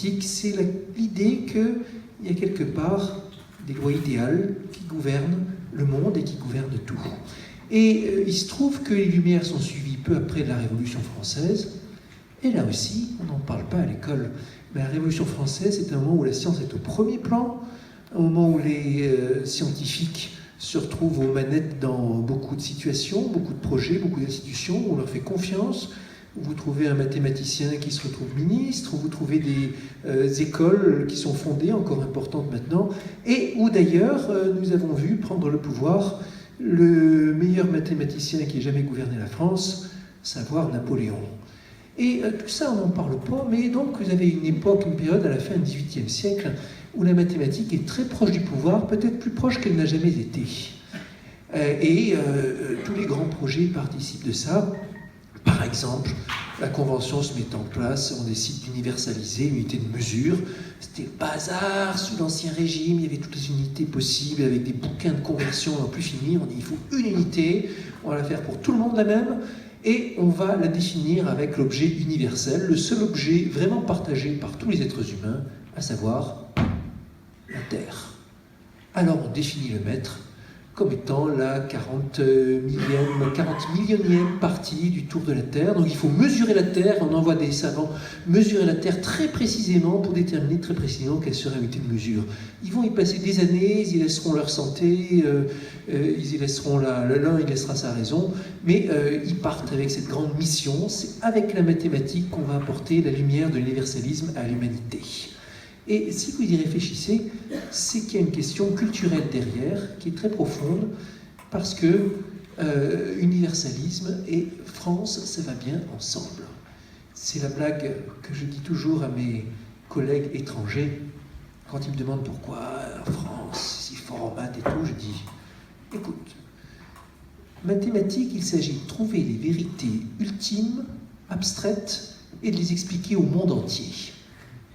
mathématiques, c'est l'idée qu'il y a quelque part des lois idéales qui gouvernent le monde et qui gouvernent tout. Et il se trouve que les Lumières sont suivies peu après la Révolution française, et là aussi, on n'en parle pas à l'école. Mais la Révolution française, c'est un moment où la science est au premier plan, un moment où les scientifiques se retrouvent aux manettes dans beaucoup de situations, beaucoup de projets, beaucoup d'institutions, où on leur fait confiance, où vous trouvez un mathématicien qui se retrouve ministre, où vous trouvez des écoles qui sont fondées, encore importantes maintenant, et où d'ailleurs nous avons vu prendre le pouvoir le meilleur mathématicien qui ait jamais gouverné la France, savoir Napoléon. Et tout ça, on n'en parle pas, mais donc vous avez une époque, une période à la fin du XVIIIe siècle où la mathématique est très proche du pouvoir, peut-être plus proche qu'elle n'a jamais été. Tous les grands projets participent de ça. Par exemple, la Convention se met en place, on décide d'universaliser l'unité de mesure. C'était le bazar sous l'Ancien Régime, il y avait toutes les unités possibles, avec des bouquins de conversion à n'en plus finir. On dit il faut une unité, on va la faire pour tout le monde la même, et on va la définir avec l'objet universel, le seul objet vraiment partagé par tous les êtres humains, à savoir la Terre. Alors on définit le mètre comme étant la 40 millionième partie du tour de la Terre. Donc il faut mesurer la Terre, on envoie des savants mesurer la Terre très précisément pour déterminer très précisément quelle sera l'unité de mesure. Ils vont y passer des années, ils y laisseront leur santé, ils y laisseront l'un il laissera sa raison, mais ils partent avec cette grande mission, c'est avec la mathématique qu'on va apporter la lumière de l'universalisme à l'humanité. Et si vous y réfléchissez, c'est qu'il y a une question culturelle derrière, qui est très profonde, parce que universalisme et France, ça va bien ensemble. C'est la blague que je dis toujours à mes collègues étrangers, quand ils me demandent pourquoi la France, si fort en maths et tout, je dis, écoute, mathématiques, il s'agit de trouver les vérités ultimes, abstraites, et de les expliquer au monde entier.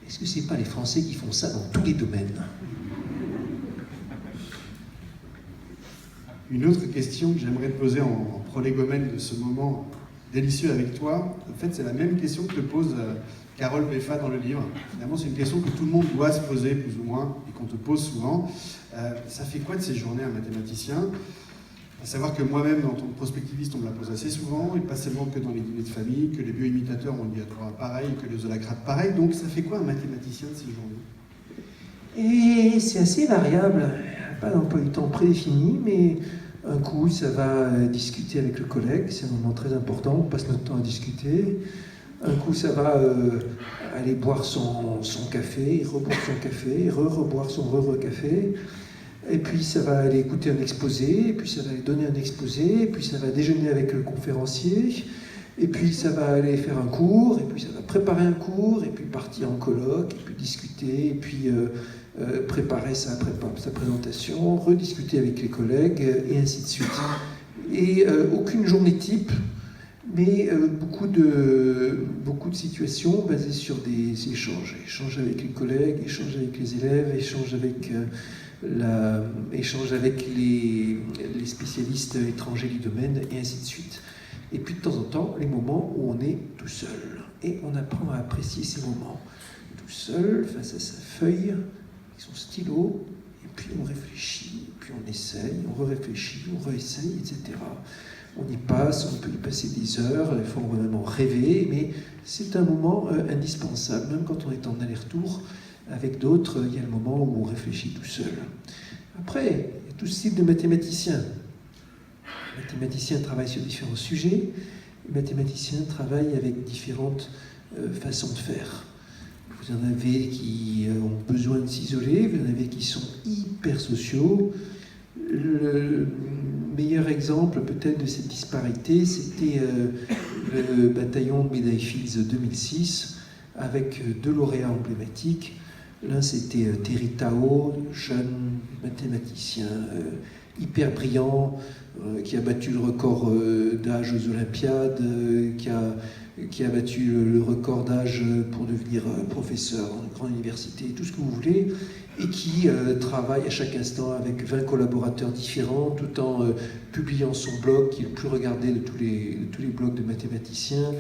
Est-ce que ce n'est pas les Français qui font ça dans tous les domaines? Une autre question que j'aimerais te poser en prolégomène de ce moment délicieux avec toi, en fait, c'est la même question que te pose Carole Beffa dans le livre. Finalement, c'est une question que tout le monde doit se poser, plus ou moins, et qu'on te pose souvent. Ça fait quoi de ces journées un mathématicien? À savoir que moi-même, en tant que prospectiviste, on me la pose assez souvent, et pas seulement que dans les dîners de famille, que les bioimitateurs ont dit à toi pareil, que les holacrates pareil. Donc ça fait quoi un mathématicien de ces journées? Et c'est assez variable. Il n'y a pas d'emploi du temps prédéfini, mais un coup, ça va discuter avec le collègue, c'est un moment très important, on passe notre temps à discuter. Un coup, ça va aller boire son café, reboire son café, reboire son café. Et puis ça va aller écouter un exposé, et puis ça va aller donner un exposé, et puis ça va déjeuner avec le conférencier, et puis ça va aller faire un cours, et puis ça va préparer un cours, et puis partir en colloque, et puis discuter, et puis préparer sa présentation, rediscuter avec les collègues, et ainsi de suite. Et aucune journée type, mais beaucoup de situations basées sur des échanges. Échanges avec les collègues, échanges avec les élèves, échanges avec les spécialistes étrangers du domaine, et ainsi de suite. Et puis de temps en temps, les moments où on est tout seul. Et on apprend à apprécier ces moments. Tout seul, face à sa feuille, avec son stylo, et puis on réfléchit, et puis on essaye, on réfléchit, on réessaye, etc. On y passe, on peut y passer des heures, des fois on va même en rêver, mais c'est un moment indispensable, même quand on est en aller-retour. Avec d'autres, il y a le moment où on réfléchit tout seul. Après, il y a tout ce type de mathématiciens. Les mathématiciens travaillent sur différents sujets. Les mathématiciens travaillent avec différentes façons de faire. Vous en avez qui ont besoin de s'isoler, vous en avez qui sont hyper sociaux. Le meilleur exemple peut-être de cette disparité, c'était le bataillon de Médaille Fields 2006, avec deux lauréats emblématiques. L'un, c'était Terry Tao, jeune mathématicien hyper brillant, qui a battu le record d'âge aux Olympiades, qui a qui a battu le record d'âge pour devenir professeur dans une grande université, tout ce que vous voulez, et qui travaille à chaque instant avec 20 collaborateurs différents, tout en publiant son blog, qui est le plus regardé de tous les blogs de mathématiciens,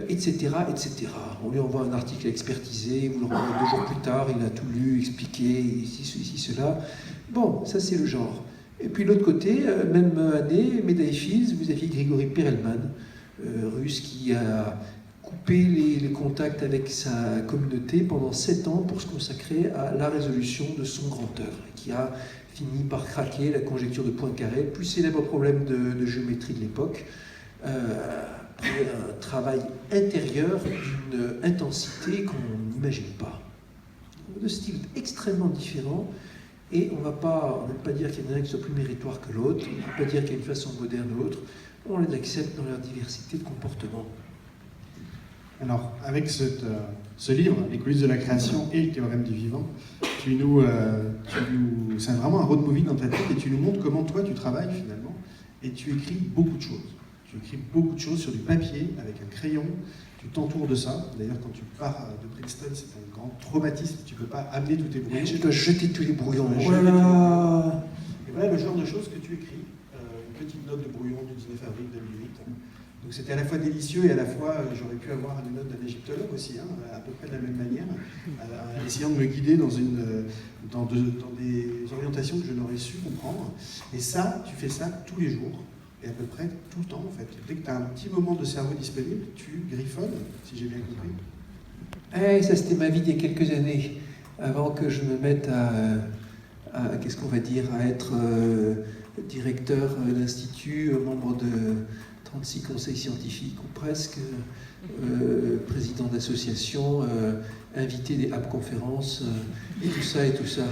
etc., etc. On lui envoie un article expertisé, vous le renvoie 2 jours plus tard, il a tout lu, expliqué, ici, ceci, cela. Bon, ça c'est le genre. Et puis de l'autre côté, même année, médaille Fields, vous aviez Grigory Perelman, russe, qui a coupé les contacts avec sa communauté pendant 7 ans pour se consacrer à la résolution de son grand œuvre, qui a fini par craquer la conjecture de Poincaré, plus célèbre problème de géométrie de l'époque, après un travail intérieur d'une intensité qu'on n'imagine pas. De styles extrêmement différents, et on n'aime pas dire qu'il y en a un qui soit plus méritoire que l'autre, on ne peut pas dire qu'il y a une façon moderne ou l'autre, on les accepte dans leur diversité de comportement. Alors, avec ce livre, Les coulisses de la création et le théorème du vivant, c'est vraiment un road movie dans ta tête et tu nous montres comment toi tu travailles finalement et tu écris beaucoup de choses. Tu écris beaucoup de choses sur du papier, avec un crayon, tu t'entoures de ça. D'ailleurs, quand tu pars de Princeton, c'est un grand traumatisme, tu ne peux pas amener tous tes brouillons. Je dois jeter tous les brouillons. Et voilà le genre de choses que tu écris. Une petite note de brouillon du 19 avril 2008. Donc c'était à la fois délicieux et à la fois, j'aurais pu avoir une note d'un égyptologue aussi, hein, à peu près de la même manière, essayant de me guider dans des orientations que je n'aurais su comprendre. Et ça, tu fais ça tous les jours, et à peu près tout le temps en fait. Dès que tu as un petit moment de cerveau disponible, tu griffonnes, si j'ai bien compris. Ça c'était ma vie il y a quelques années, avant que je me mette à qu'est-ce qu'on va dire, à être directeur d'institut, membre de 36 conseils scientifiques ou presque, président d'association, invité des hub conférences, et tout ça et tout ça.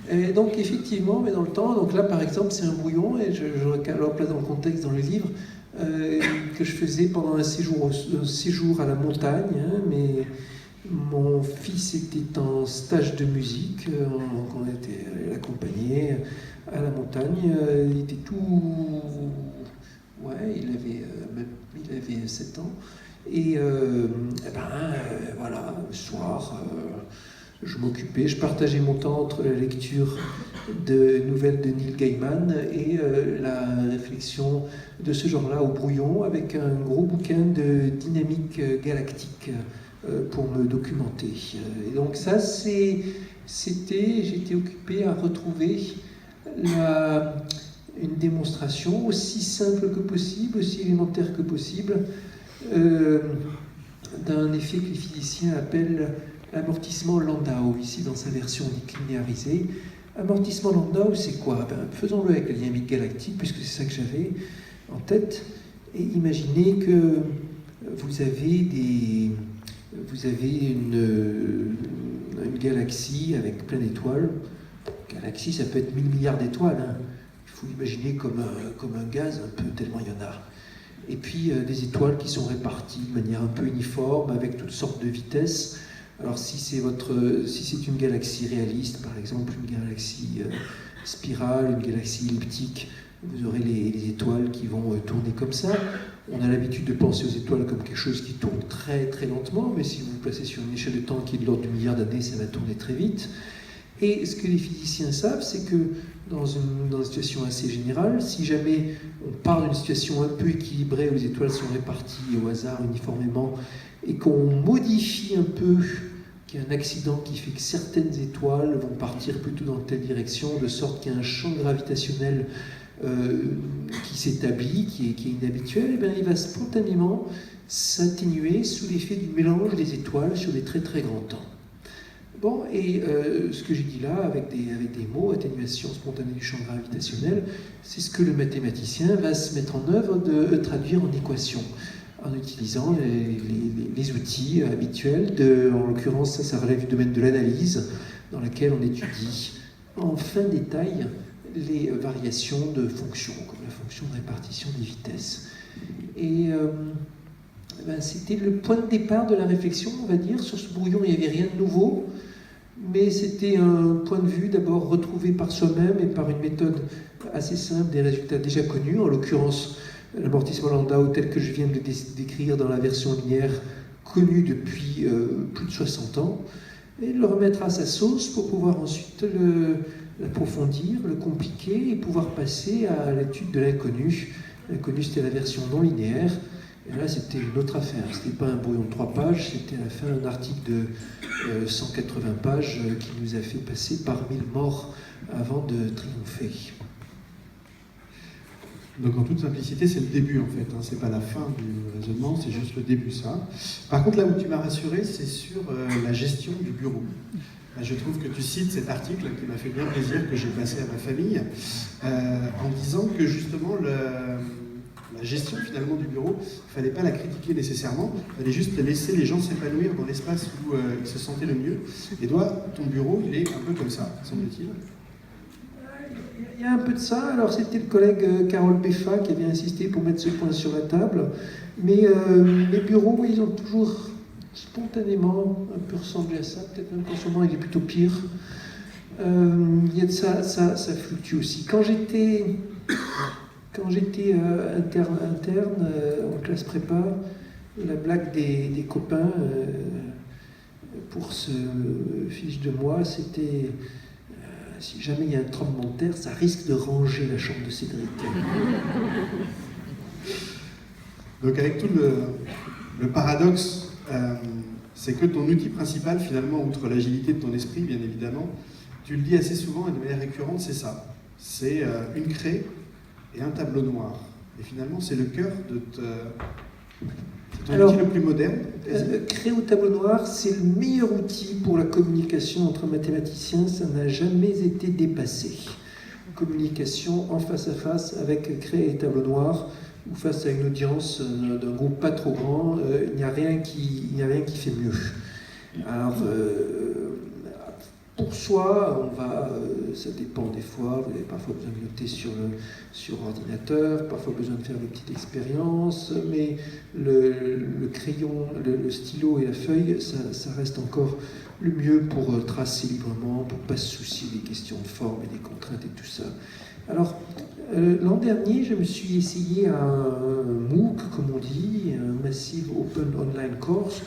Et donc effectivement, mais dans le temps, donc là par exemple c'est un brouillon, et je le replace dans le contexte dans le livre, que je faisais pendant un séjour à la montagne, hein, mais mon fils était en stage de musique, on était l'accompagné à la montagne, il était tout... Ouais, il avait 7 ans. Et voilà, le soir, je m'occupais, je partageais mon temps entre la lecture de nouvelles de Neil Gaiman et la réflexion de ce genre-là au brouillon, avec un gros bouquin de dynamique galactique pour me documenter. Et donc ça, j'étais occupé à retrouver une démonstration aussi simple que possible, aussi élémentaire que possible, d'un effet que les physiciens appellent amortissement Landau, ici dans sa version linéarisée. Amortissement Landau, c'est quoi? Faisons-le avec la dynamique galactique, puisque c'est ça que j'avais en tête, et imaginez que vous avez une galaxie avec plein d'étoiles. Galaxie, ça peut être 1000 milliards d'étoiles, hein. Il faut l'imaginer comme un gaz, un peu, tellement il y en a. Et puis des étoiles qui sont réparties de manière un peu uniforme, avec toutes sortes de vitesses. Alors si c'est une galaxie réaliste, par exemple une galaxie spirale, une galaxie elliptique, vous aurez les étoiles qui vont tourner comme ça. On a l'habitude de penser aux étoiles comme quelque chose qui tourne très très lentement, mais si vous vous placez sur une échelle de temps qui est de l'ordre du milliard d'années, ça va tourner très vite. Et ce que les physiciens savent, c'est que dans une situation assez générale, si jamais on part d'une situation un peu équilibrée où les étoiles sont réparties au hasard uniformément et qu'on modifie un peu, qu'il y a un accident qui fait que certaines étoiles vont partir plutôt dans telle direction, de sorte qu'il y a un champ gravitationnel qui s'établit, qui est inhabituel, et bien il va spontanément s'atténuer sous l'effet du mélange des étoiles sur des très très grands temps. Bon, et ce que j'ai dit là, avec des mots, atténuation spontanée du champ gravitationnel, c'est ce que le mathématicien va se mettre en œuvre de traduire en équation, en utilisant les outils habituels, en l'occurrence ça relève du domaine de l'analyse, dans laquelle on étudie en fin détail les variations de fonctions, comme la fonction de répartition des vitesses. Et c'était le point de départ de la réflexion, on va dire. Sur ce brouillon, il n'y avait rien de nouveau, mais c'était un point de vue d'abord retrouvé par soi-même et par une méthode assez simple des résultats déjà connus, en l'occurrence l'amortissement Landau tel que je viens de le décrire dans la version linéaire connue depuis plus de 60 ans, et le remettre à sa sauce pour pouvoir ensuite l'approfondir, le compliquer et pouvoir passer à l'étude de l'inconnu. L'inconnu, c'était la version non linéaire. Et là, c'était une autre affaire. C'était pas un brouillon de 3 pages, c'était à la fin un article de 180 pages qui nous a fait passer par 1000 morts avant de triompher. Donc en toute simplicité, c'est le début en fait, hein. C'est pas la fin du raisonnement, c'est juste le début ça. Par contre, là où tu m'as rassuré, c'est sur la gestion du bureau. Là, je trouve que tu cites cet article qui m'a fait bien plaisir, que j'ai passé à ma famille, en disant que justement la gestion finalement du bureau, il ne fallait pas la critiquer nécessairement, il fallait juste laisser les gens s'épanouir dans l'espace où ils se sentaient le mieux. Et toi, ton bureau, il est un peu comme ça, semble-t-il. Il y a un peu de ça. Alors c'était le collègue Carole Beffa qui avait insisté pour mettre ce point sur la table. Mais les bureaux, ils ont toujours spontanément un peu ressemblé à ça. Peut-être même qu'en ce moment, il est plutôt pire. Il y a de ça, ça fluctue aussi. Quand j'étais interne en classe prépa, la blague des copains pour ce fiche de moi, c'était si jamais il y a un tremblement de terre, ça risque de ranger la chambre de Cédric. Donc avec tout le paradoxe, c'est que ton outil principal, finalement, outre l'agilité de ton esprit, bien évidemment, tu le dis assez souvent et de manière récurrente, c'est ça. C'est une craie et un tableau noir. Et finalement, c'est le cœur de ton outil le plus moderne. Craie au tableau noir, c'est le meilleur outil pour la communication entre mathématiciens. Ça n'a jamais été dépassé. Communication en face à face avec craie et tableau noir, ou face à une audience d'un groupe pas trop grand, il n'y a rien qui fait mieux. Alors, pour soi, ça dépend des fois, vous avez parfois besoin de noter sur ordinateur, parfois besoin de faire des petites expériences, mais le crayon, le stylo et la feuille, ça reste encore le mieux pour tracer librement, pour ne pas se soucier des questions de forme et des contraintes et tout ça. Alors, l'an dernier, je me suis essayé à un MOOC, comme on dit, un Massive Open Online Course.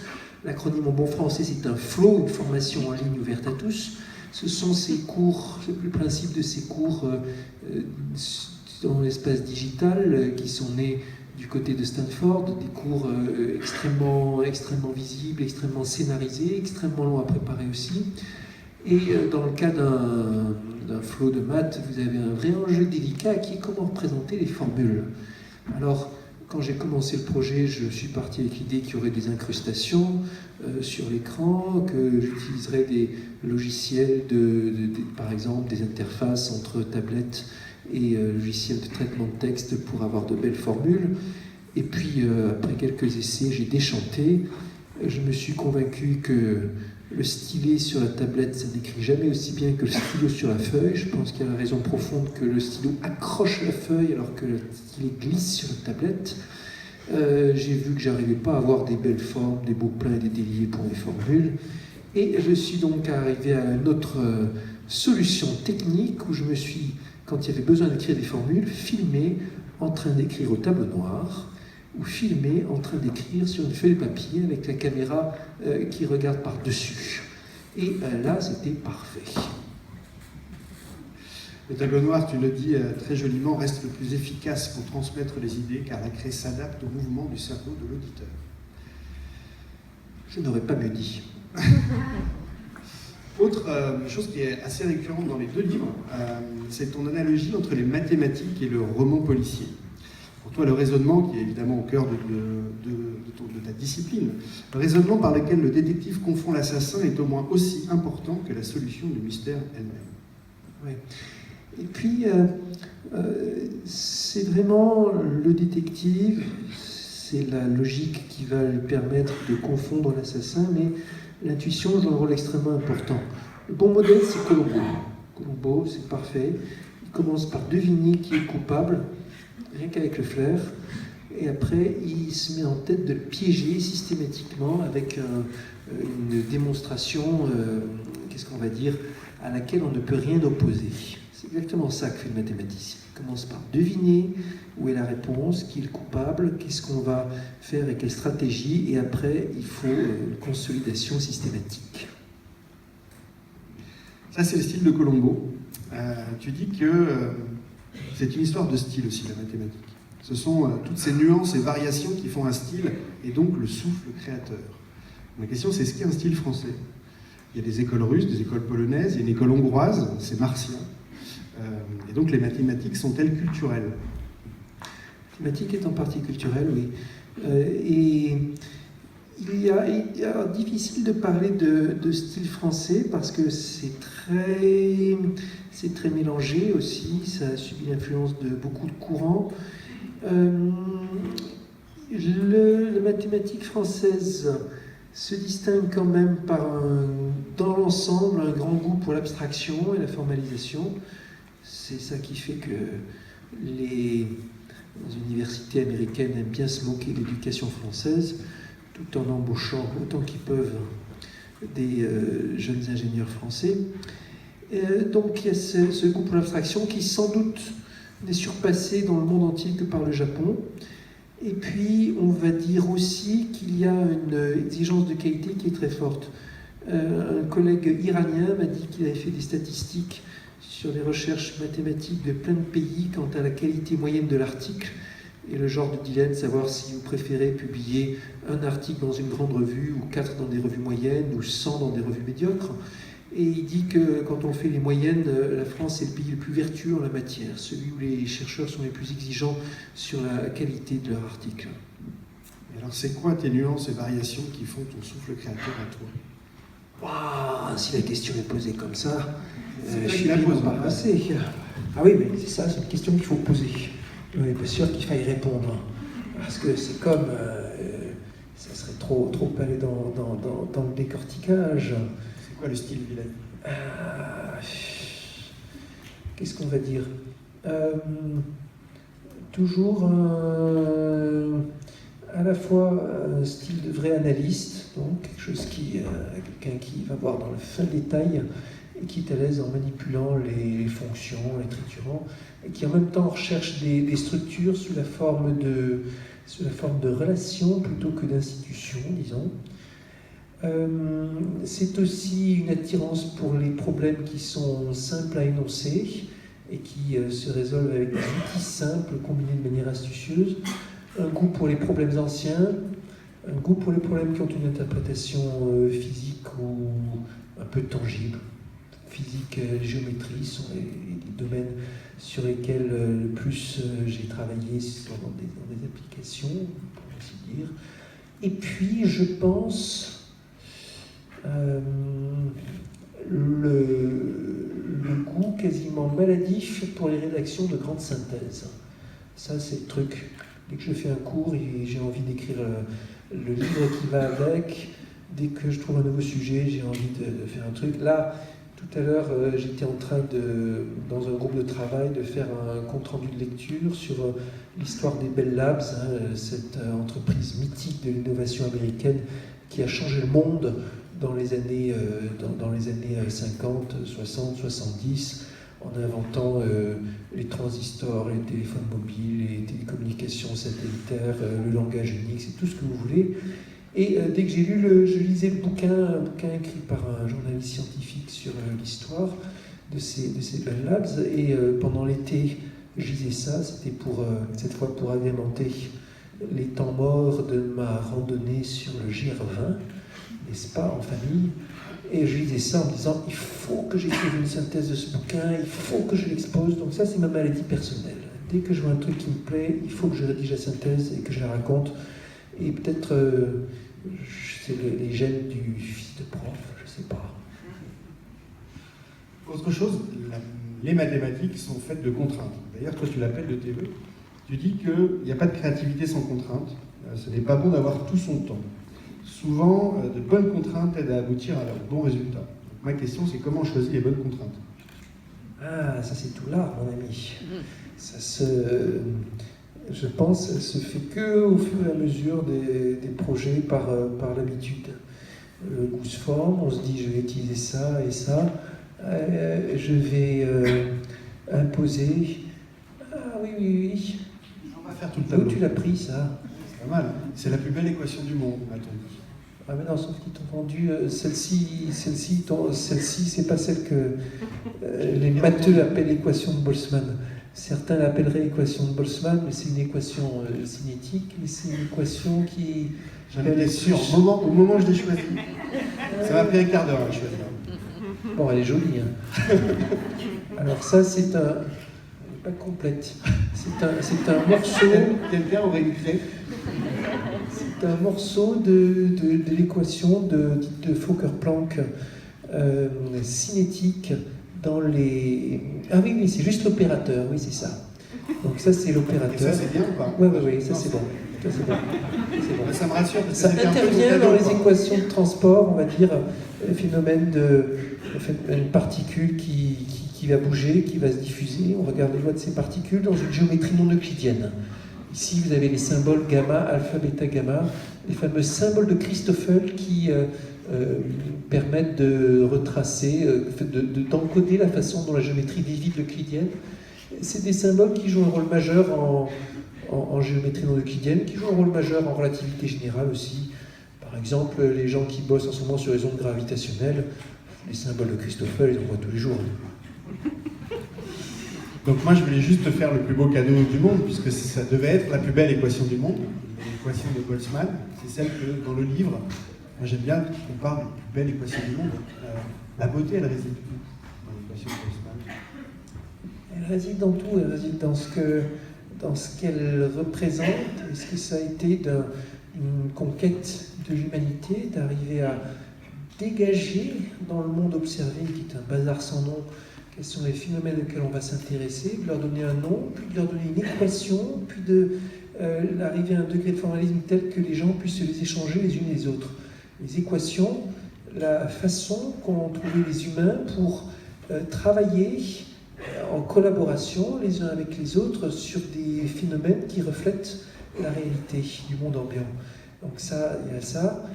L'acronyme en bon français, c'est un FLOW, une formation en ligne ouverte à tous. Ce sont ces cours, c'est le principe de ces cours dans l'espace digital qui sont nés du côté de Stanford, des cours extrêmement visibles, extrêmement scénarisés, extrêmement longs à préparer aussi. Et dans le cas d'un flow de maths, vous avez un vrai enjeu délicat qui est comment représenter les formules. Alors, quand j'ai commencé le projet, je suis parti avec l'idée qu'il y aurait des incrustations sur l'écran, que j'utiliserais des logiciels, par exemple des interfaces entre tablettes et logiciels de traitement de texte pour avoir de belles formules. Et puis, après quelques essais, j'ai déchanté. Je me suis convaincu que le stylet sur la tablette, ça n'écrit jamais aussi bien que le stylo sur la feuille. Je pense qu'il y a une raison profonde que le stylo accroche la feuille alors que le stylet glisse sur la tablette. J'ai vu que j'arrivais pas à avoir des belles formes, des beaux pleins et des déliés pour mes formules. Et je suis donc arrivé à une autre solution technique où je me suis, quand il y avait besoin d'écrire des formules, filmé en train d'écrire au tableau noir, ou filmé en train d'écrire sur une feuille de papier avec la caméra qui regarde par-dessus. Et là, c'était parfait. Le tableau noir, tu le dis très joliment, reste le plus efficace pour transmettre les idées, car la craie s'adapte au mouvement du cerveau de l'auditeur. Je n'aurais pas mieux dit. Autre chose qui est assez récurrente dans les deux livres, c'est ton analogie entre les mathématiques et le roman policier. Pour toi, le raisonnement, qui est évidemment au cœur de ta discipline, le raisonnement par lequel le détective confond l'assassin est au moins aussi important que la solution du mystère elle-même. Oui. Et puis, c'est vraiment le détective, c'est la logique qui va lui permettre de confondre l'assassin, mais l'intuition joue un rôle extrêmement important. Le bon modèle, c'est Colombo. Colombo, c'est parfait. Il commence par deviner qui est coupable, rien qu'avec le flair, et après, il se met en tête de le piéger systématiquement avec une démonstration, qu'est-ce qu'on va dire, à laquelle on ne peut rien opposer. C'est exactement ça que fait le mathématicien. Il commence par deviner où est la réponse, qui est le coupable, qu'est-ce qu'on va faire et quelle stratégie, et après, il faut une consolidation systématique. Ça, c'est le style de Colombo. Tu dis que c'est une histoire de style aussi, la mathématique. Ce sont toutes ces nuances et variations qui font un style, et donc le souffle créateur. Ma question, c'est est-ce qu'il y a un style français? Il y a des écoles russes, des écoles polonaises, il y a une école hongroise, c'est martien. Et donc les mathématiques sont-elles culturelles? La mathématique est en partie culturelle, oui. Et il est difficile de parler de style français parce que c'est très mélangé aussi, ça a subi l'influence de beaucoup de courants. La mathématique française se distingue quand même par, dans l'ensemble, un grand goût pour l'abstraction et la formalisation. C'est ça qui fait que les universités américaines aiment bien se moquer de l'éducation française, tout en embauchant autant qu'ils peuvent des jeunes ingénieurs français. Donc il y a ce goût pour l'abstraction qui sans doute n'est surpassé dans le monde entier que par le Japon. Et puis on va dire aussi qu'il y a une exigence de qualité qui est très forte. Un collègue iranien m'a dit qu'il avait fait des statistiques sur les recherches mathématiques de plein de pays quant à la qualité moyenne de l'article et le genre de dilemme, savoir si vous préférez publier un article dans une grande revue ou 4 dans des revues moyennes ou 100 dans des revues médiocres. Et il dit que quand on fait les moyennes, la France est le pays le plus vertueux en la matière, celui où les chercheurs sont les plus exigeants sur la qualité de leur article. Et alors c'est quoi tes nuances et variations qui font ton souffle créateur à toi? Waouh, si la question est posée comme ça, je suis embarrassé. Ah oui, mais c'est ça, c'est une question qu'il faut poser. On n'est pas sûr qu'il faille répondre. Parce que c'est comme... ça serait trop aller dans le décortiquage. C'est quoi le style, Villette? Qu'est-ce qu'on va dire? Toujours à la fois un style de vrai analyste, donc quelque chose quelqu'un qui va voir dans le fin détail et qui est à l'aise en manipulant les fonctions, en les triturant, et qui en même temps recherche des structures sous la forme de relations plutôt que d'institutions, disons. C'est aussi une attirance pour les problèmes qui sont simples à énoncer et qui se résolvent avec des outils simples combinés de manière astucieuse. Un goût pour les problèmes anciens, un goût pour les problèmes qui ont une interprétation physique ou un peu tangible. Physique et géométrie sont les domaines sur lesquels le plus j'ai travaillé dans des applications, pour ainsi dire. Et puis, je pense, le goût quasiment maladif pour les rédactions de grandes synthèses. Ça, c'est le truc. Dès que je fais un cours et j'ai envie d'écrire le livre qui va avec, dès que je trouve un nouveau sujet, j'ai envie de faire un truc. Là, tout à l'heure, j'étais en train dans un groupe de travail, de faire un compte-rendu de lecture sur l'histoire des Bell Labs, cette entreprise mythique de l'innovation américaine qui a changé le monde dans les années 50, 60, 70, en inventant les transistors, les téléphones mobiles, les télécommunications satellitaires, le langage Unix et tout ce que vous voulez. Et dès que j'ai lu, je lisais un bouquin écrit par un journaliste scientifique sur l'histoire de ces Bell Labs, et pendant l'été, je lisais ça, c'était cette fois pour agrémenter les temps morts de ma randonnée sur le GR20, n'est-ce pas, en famille. Et je lisais ça en me disant, il faut que j'écrive une synthèse de ce bouquin, il faut que je l'expose. Donc ça, c'est ma maladie personnelle. Dès que je vois un truc qui me plaît, il faut que je rédige la synthèse et que je la raconte. Et peut-être, c'est les gènes du fils de prof, je sais pas. Autre chose, les mathématiques sont faites de contraintes. D'ailleurs, toi, tu l'appelles de tes vœux. Tu dis qu'il n'y a pas de créativité sans contraintes. Ce n'est pas bon d'avoir tout son temps. Souvent, de bonnes contraintes aident à aboutir à de bons résultats. Donc, ma question, c'est comment on choisit les bonnes contraintes? Ah, ça c'est tout l'art, mon ami. Je pense, ça se fait que au fur et à mesure des projets par l'habitude. Le goût se forme, on se dit je vais utiliser ça et ça. Je vais imposé. Ah oui, oui, oui. On va faire tout le Où tableau. tu l'as pris, ça? C'est pas mal. C'est la plus belle équation du monde, m'a-t-on dit. Ah mais non, sauf qu'ils t'ont vendu celle-ci, c'est pas celle que les matheux appellent l'équation de Boltzmann. Certains l'appelleraient équation de Boltzmann, mais c'est une équation cinétique, mais c'est une équation qui... J'en étais sûr, au moment où je l'ai choisi. Ça m'a pris un quart d'heure à le choisir. Bon, elle est jolie. Hein. Alors ça, c'est un... Elle n'est pas complète. C'est un morceau... T'aimes bien Aurélie Cré? C'est un morceau de l'équation de Fokker-Planck cinétique dans les... Ah oui, oui, c'est juste l'opérateur, oui, c'est ça. Donc ça, c'est Et l'opérateur. ça, c'est bien ou pas? Oui, oui, oui, ça c'est bon. Ça, c'est bon. C'est bon. Ça me rassure. Parce que Ça c'était un peu mon intervient cadeau, dans les quoi. équations de transport, on va dire, le phénomène une particule qui va bouger, qui va se diffuser. On regarde les lois de ces particules dans une géométrie non euclidienne. Ici, vous avez les symboles gamma, alpha, bêta, gamma, les fameux symboles de Christoffel qui permettent de retracer, d'encoder la façon dont la géométrie dévie de l'euclidienne. C'est des symboles qui jouent un rôle majeur en géométrie non euclidienne, qui jouent un rôle majeur en relativité générale aussi. Par exemple, les gens qui bossent en ce moment sur les ondes gravitationnelles, les symboles de Christoffel, ils en voient tous les jours. Donc moi, je voulais juste te faire le plus beau cadeau du monde, puisque ça devait être la plus belle équation du monde, l'équation de Boltzmann. C'est celle que, dans le livre, moi j'aime bien qu'on parle de la plus belle équation du monde. La beauté, elle réside où dans l'équation de Boltzmann? Elle réside dans tout, elle réside dans ce qu'elle représente. Est-ce que ça a été une conquête de l'humanité, d'arriver à dégager dans le monde observé, qui est un bazar sans nom, quels sont les phénomènes auxquels on va s'intéresser, de leur donner un nom, puis de leur donner une équation, puis d'arriver à un degré de formalisme tel que les gens puissent se les échanger les unes les autres. Les équations, la façon qu'ont trouvé les humains pour travailler en collaboration les uns avec les autres sur des phénomènes qui reflètent la réalité du monde ambiant. Donc ça, il y a ça.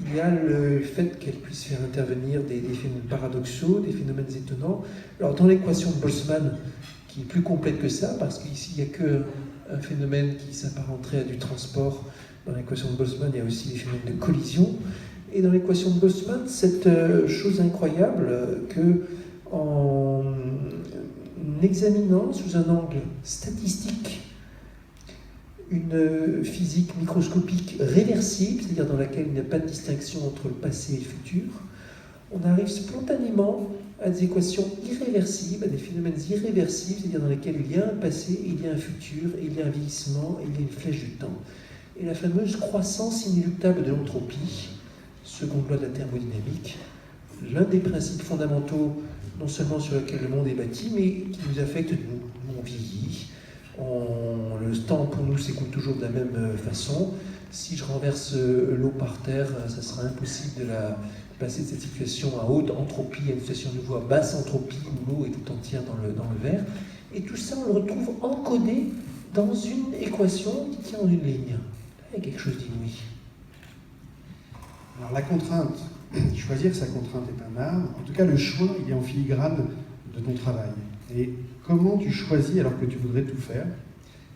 Il y a le fait qu'elle puisse faire intervenir des phénomènes paradoxaux, des phénomènes étonnants. Alors dans l'équation de Boltzmann, qui est plus complète que ça, parce qu'ici il n'y a qu'un phénomène qui s'apparenterait à du transport, dans l'équation de Boltzmann il y a aussi des phénomènes de collision. Et dans l'équation de Boltzmann, cette chose incroyable que en examinant sous un angle statistique une physique microscopique réversible, c'est-à-dire dans laquelle il n'y a pas de distinction entre le passé et le futur, on arrive spontanément à des équations irréversibles, à des phénomènes irréversibles, c'est-à-dire dans lesquels il y a un passé, il y a un futur, il y a un vieillissement, il y a une flèche du temps. Et la fameuse croissance inéluctable de l'entropie, seconde loi de la thermodynamique, l'un des principes fondamentaux, non seulement sur lequel le monde est bâti, mais qui nous affecte nous. On vieillit, le temps pour nous s'écoule toujours de la même façon. Si je renverse l'eau par terre, ça sera impossible de passer de cette situation à haute entropie à une situation de nouveau à basse entropie où l'eau est tout entière dans le verre. Et tout ça, on le retrouve encodé dans une équation qui tient en une ligne. Il y a quelque chose d'inouï. Alors la contrainte, choisir sa contrainte est un art. En tout cas, le choix, il est en filigrane de ton travail. Et comment tu choisis alors que tu voudrais tout faire?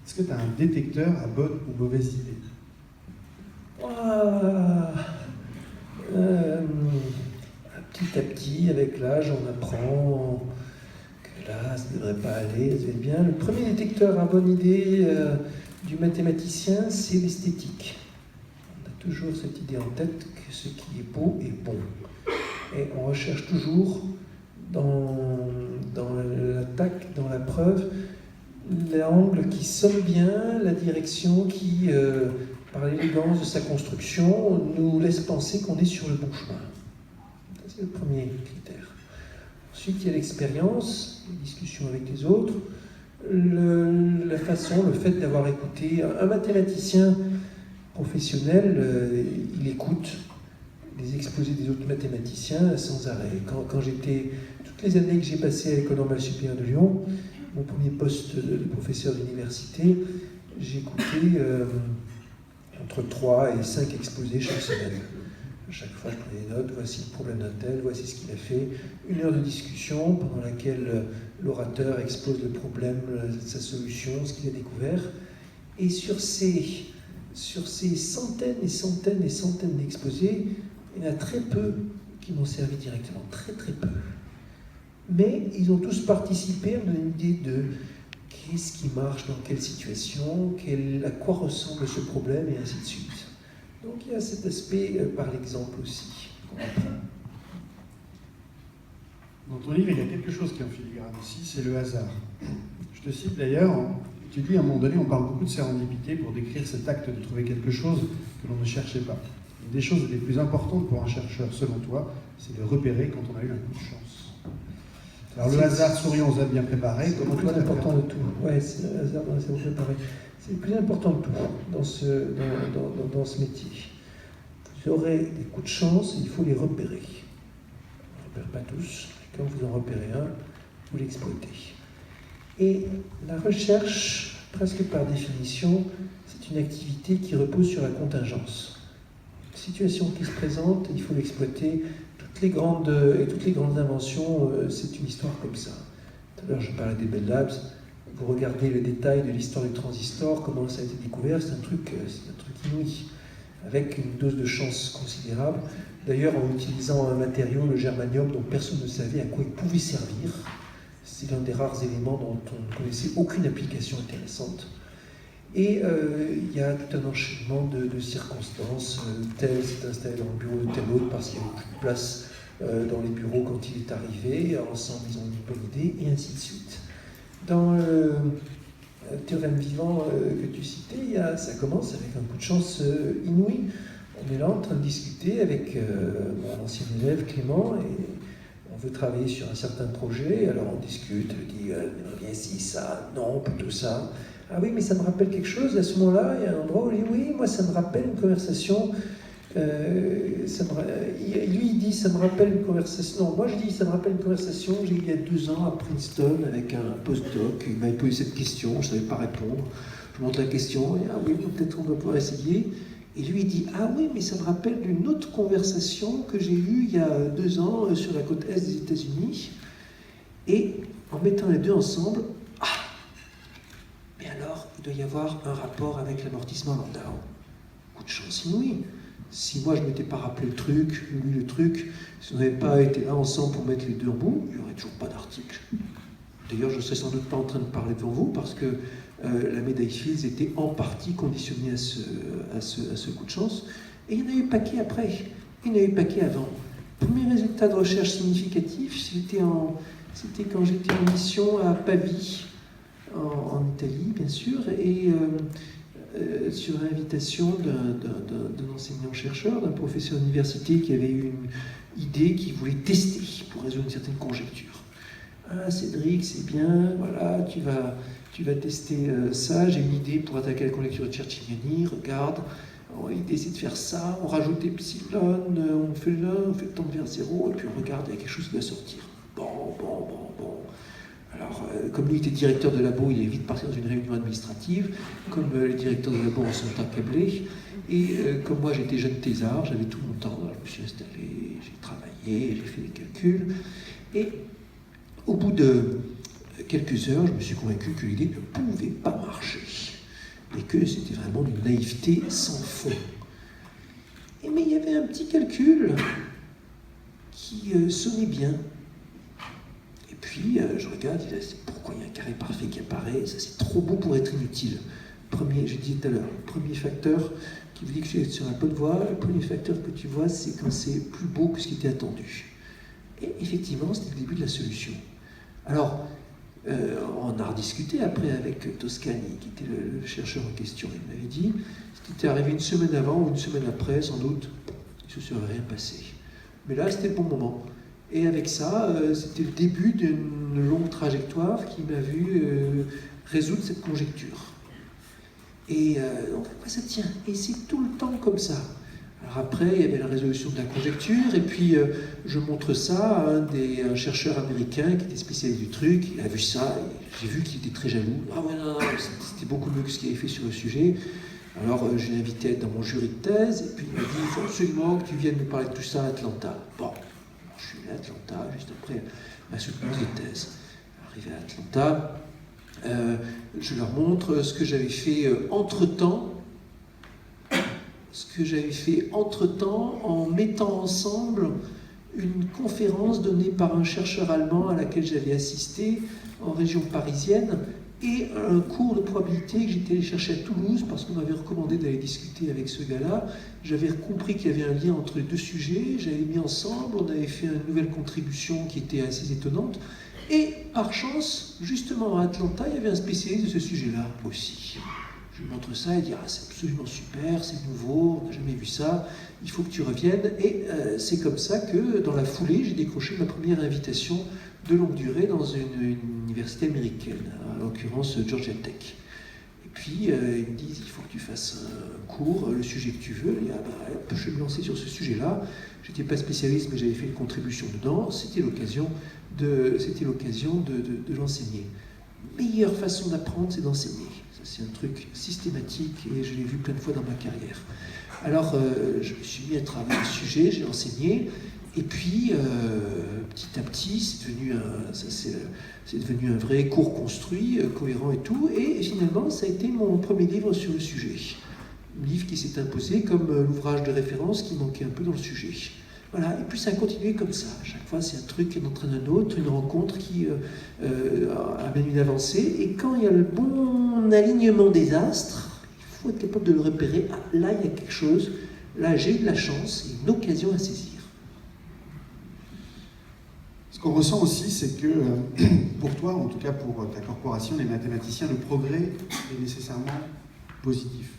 Est-ce que tu as un détecteur à bonne ou mauvaise idée? Petit à petit, avec l'âge, on apprend que là, ça ne devrait pas aller, ça va être bien. Le premier détecteur à bonne idée du mathématicien, c'est l'esthétique. On a toujours cette idée en tête que ce qui est beau est bon. Et on recherche toujours dans l'attaque, dans la preuve, l'angle qui sonne bien, la direction qui, par l'élégance de sa construction, nous laisse penser qu'on est sur le bon chemin. C'est le premier critère. Ensuite, il y a l'expérience, les discussions avec les autres, la façon, le fait d'avoir écouté. Un mathématicien professionnel, il écoute les exposés des autres mathématiciens sans arrêt. Quand j'étais, toutes les années que j'ai passées à l'École normale supérieure de Lyon, mon premier poste de professeur d'université, j'ai écouté entre 3 et 5 exposés chaque semaine. À chaque fois, je prenais des notes, voici le problème d'un tel, voici ce qu'il a fait. 1 heure de discussion pendant laquelle l'orateur expose le problème, sa solution, ce qu'il a découvert. Et sur ces centaines et centaines et centaines d'exposés, il y en a très peu qui m'ont servi directement, très très peu. Mais ils ont tous participé à me donner une idée de qu'est-ce qui marche dans quelle situation, à quoi ressemble ce problème, et ainsi de suite. Donc il y a cet aspect par l'exemple aussi qu'on apprend. Dans ton livre, il y a quelque chose qui est en filigrane aussi, c'est le hasard. Je te cite d'ailleurs, tu dis à un moment donné, on parle beaucoup de sérendipité pour décrire cet acte de trouver quelque chose que l'on ne cherchait pas. Une des choses les plus importantes pour un chercheur, selon toi, c'est de repérer quand on a eu un coup de chance. Alors le hasard souriant aux âmes bien préparées, comment c'est le plus important de tout. Ouais, c'est le hasard dans les âmes préparées. C'est le plus important de tout dans ce métier. Vous aurez des coups de chance, il faut les repérer. On ne repère pas tous. Quand vous en repérez un, vous l'exploitez. Et la recherche, presque par définition, c'est une activité qui repose sur la contingence. Une situation qui se présente, il faut l'exploiter. Toutes les grandes inventions, c'est une histoire comme ça. Tout à l'heure, je parlais des Bell Labs. Vous regardez le détail de l'histoire du transistor, comment ça a été découvert, c'est un truc inouï, avec une dose de chance considérable. D'ailleurs, en utilisant un matériau, le germanium, dont personne ne savait à quoi il pouvait servir. C'est l'un des rares éléments dont on ne connaissait aucune application intéressante. Et il y a tout un enchaînement de circonstances. Tel s'est installé dans le bureau de tel autre parce qu'il n'y avait plus de place dans les bureaux quand il est arrivé. Ensemble, ils ont une bonne idée, et ainsi de suite. Dans le théorème vivant que tu citais, ça commence avec un coup de chance inouï. On est là en train de discuter avec mon ancien élève Clément, et on veut travailler sur un certain projet, alors on discute, elle dit bien si, ça, non, plutôt ça. Ah oui, mais ça me rappelle quelque chose, à ce moment-là, il y a un endroit où il dit oui, moi ça me rappelle une conversation. Lui il dit ça me rappelle une conversation. Non, moi je dis ça me rappelle une conversation que j'ai eue il y a 2 ans à Princeton avec un postdoc. Il m'avait posé cette question, je ne savais pas répondre. Je montre la question, et ah oui, peut-être on doit pouvoir essayer. Et lui il dit ah oui, mais ça me rappelle d'une autre conversation que j'ai eue il y a 2 ans sur la côte est des États-Unis. Et en mettant les deux ensemble, mais alors il doit y avoir un rapport avec l'amortissement Landau. Coup de chance inouï. Si moi je ne m'étais pas rappelé le truc, lu le truc, si on n'avait pas été là ensemble pour mettre les deux en bout, il n'y aurait toujours pas d'article. D'ailleurs, je ne serais sans doute pas en train de parler devant vous parce que la médaille Fields était en partie conditionnée à ce coup de chance. Et il y en a eu paquet après, il y en a eu paquet avant. Premier résultat de recherche significatif, c'était quand j'étais en mission à Pavie, en Italie, bien sûr, et sur l'invitation d'un enseignant-chercheur, d'un professeur d'université qui avait eu une idée qu'il voulait tester pour résoudre une certaine conjecture. Ah, Cédric, c'est bien, voilà, tu vas tester ça, j'ai une idée pour attaquer la conjecture de Cherchiniani, regarde, l'idée c'est de faire ça, on rajoute epsilon, on fait tendre vers 0, et puis on regarde, il y a quelque chose qui va sortir. Bon. Alors, comme lui était directeur de labo, il est vite parti dans une réunion administrative. Comme les directeurs de labo en sont accablés. Et comme moi, j'étais jeune thésard, j'avais tout mon temps. Alors, je me suis installé, j'ai travaillé, j'ai fait des calculs. Et au bout de quelques heures, je me suis convaincu que l'idée ne pouvait pas marcher. Et que c'était vraiment d'une naïveté sans fond. Mais il y avait un petit calcul qui sonnait bien. Puis je regarde, pourquoi il y a un carré parfait qui apparaît, ça c'est trop beau pour être inutile. Je disais tout à l'heure, le premier facteur qui vous dit que je suis sur la bonne voie, le premier facteur que tu vois, c'est quand c'est plus beau que ce qui était attendu. Et effectivement, c'était le début de la solution. Alors, on a rediscuté après avec Toscani, qui était le chercheur en question. Il m'avait dit, c'était arrivé une semaine avant ou une semaine après, sans doute, il ne se serait rien passé. Mais là, c'était le bon moment. Et avec ça, c'était le début d'une longue trajectoire qui m'a vu résoudre cette conjecture. Et donc, à quoi ça tient? Et c'est tout le temps comme ça. Alors après, il y avait la résolution de la conjecture, et puis je montre ça à un chercheur américain qui était spécialiste du truc. Il a vu ça, et j'ai vu qu'il était très jaloux. Ah ouais, non, c'était beaucoup mieux que ce qu'il avait fait sur le sujet. Alors, je l'ai invité à être dans mon jury de thèse, et puis il m'a dit, il faut absolument que tu viennes nous parler de tout ça à Atlanta. Bon, je suis à Atlanta, juste après ma soutenance de thèse. Arrivé à Atlanta, je leur montre ce que j'avais fait entre-temps, en mettant ensemble une conférence donnée par un chercheur allemand à laquelle j'avais assisté en région parisienne, et un cours de probabilité que j'étais allé chercher à Toulouse parce qu'on m'avait recommandé d'aller discuter avec ce gars-là. J'avais compris qu'il y avait un lien entre les deux sujets, j'avais mis ensemble, on avait fait une nouvelle contribution qui était assez étonnante. Et par chance, justement à Atlanta, il y avait un spécialiste de ce sujet-là aussi. Je lui montre ça, il dit « Ah, c'est absolument super, c'est nouveau, on n'a jamais vu ça, il faut que tu reviennes ». Et c'est comme ça que, dans la foulée, j'ai décroché ma première invitation de longue durée dans une université américaine, en l'occurrence Georgia Tech. Et puis, ils me disent « Il faut que tu fasses un cours, le sujet que tu veux ». Et je vais me lancer sur ce sujet-là. Je n'étais pas spécialiste, mais j'avais fait une contribution dedans. C'était l'occasion de l'enseigner. Meilleure façon d'apprendre, c'est d'enseigner. C'est un truc systématique et je l'ai vu plein de fois dans ma carrière. Alors, je me suis mis à travailler le sujet, j'ai enseigné, et puis, petit à petit, c'est devenu un vrai cours construit, cohérent et tout, et finalement, ça a été mon premier livre sur le sujet. Un livre qui s'est imposé comme l'ouvrage de référence qui manquait un peu dans le sujet. Voilà, et puis ça a continué comme ça. À chaque fois, c'est un truc qui entraîne un autre, une rencontre qui amène une avancée. Et quand il y a le bon alignement des astres, il faut être capable de le repérer. Ah, là, il y a quelque chose. Là, j'ai eu de la chance, et une occasion à saisir. Ce qu'on ressent aussi, c'est que pour toi, en tout cas pour ta corporation, les mathématiciens, le progrès est nécessairement positif.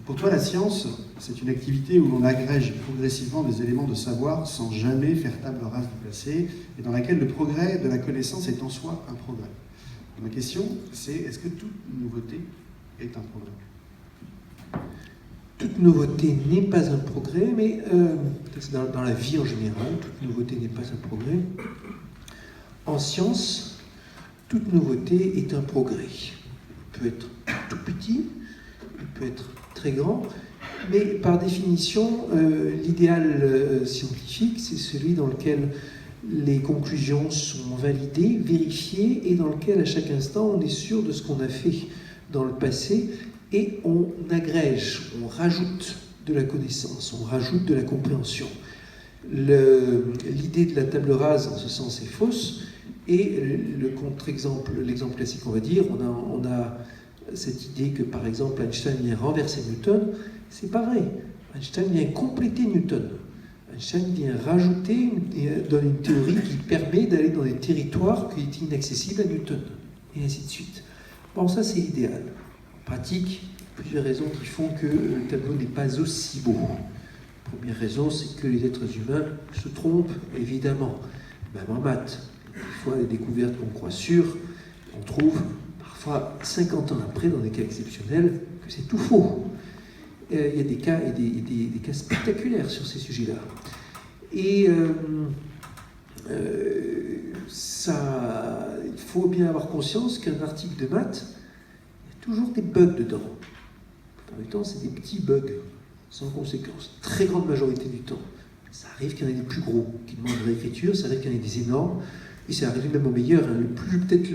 Pour toi, la science, c'est une activité où l'on agrège progressivement des éléments de savoir sans jamais faire table rase du passé, et dans laquelle le progrès de la connaissance est en soi un progrès. Ma question, c'est est-ce que toute nouveauté est un progrès ? Toute nouveauté n'est pas un progrès, mais dans la vie en général, toute nouveauté n'est pas un progrès. En science, toute nouveauté est un progrès. Il peut être tout petit, il peut être très grand, mais par définition, l'idéal scientifique, c'est celui dans lequel les conclusions sont validées, vérifiées, et dans lequel à chaque instant on est sûr de ce qu'on a fait dans le passé, et on agrège, on rajoute de la connaissance, on rajoute de la compréhension. L'idée de la table rase, en ce sens, est fausse, et le contre-exemple, l'exemple classique, on va dire, on a cette idée que, par exemple, Einstein vient renverser Newton. C'est pas vrai. Einstein vient compléter Newton. Einstein vient rajouter, donne une théorie qui permet d'aller dans des territoires qui étaient inaccessibles à Newton, et ainsi de suite. Bon, ça, c'est l'idéal. En pratique, plusieurs raisons qui font que le tableau n'est pas aussi beau. La première raison, c'est que les êtres humains se trompent, évidemment. Même en maths, des fois, les découvertes qu'on croit sûres, on trouve parfois 50 ans après, dans des cas exceptionnels, que c'est tout faux. Il y a des cas, des cas spectaculaires sur ces sujets-là. Et il faut bien avoir conscience qu'un article de maths, il y a toujours des bugs dedans. Dans le temps, c'est des petits bugs, sans conséquence. Très grande majorité du temps. Ça arrive qu'il y en ait des plus gros, qui demandent de réécriture, ça arrive qu'il y en ait des énormes, et ça arrive même au meilleur. Peut-être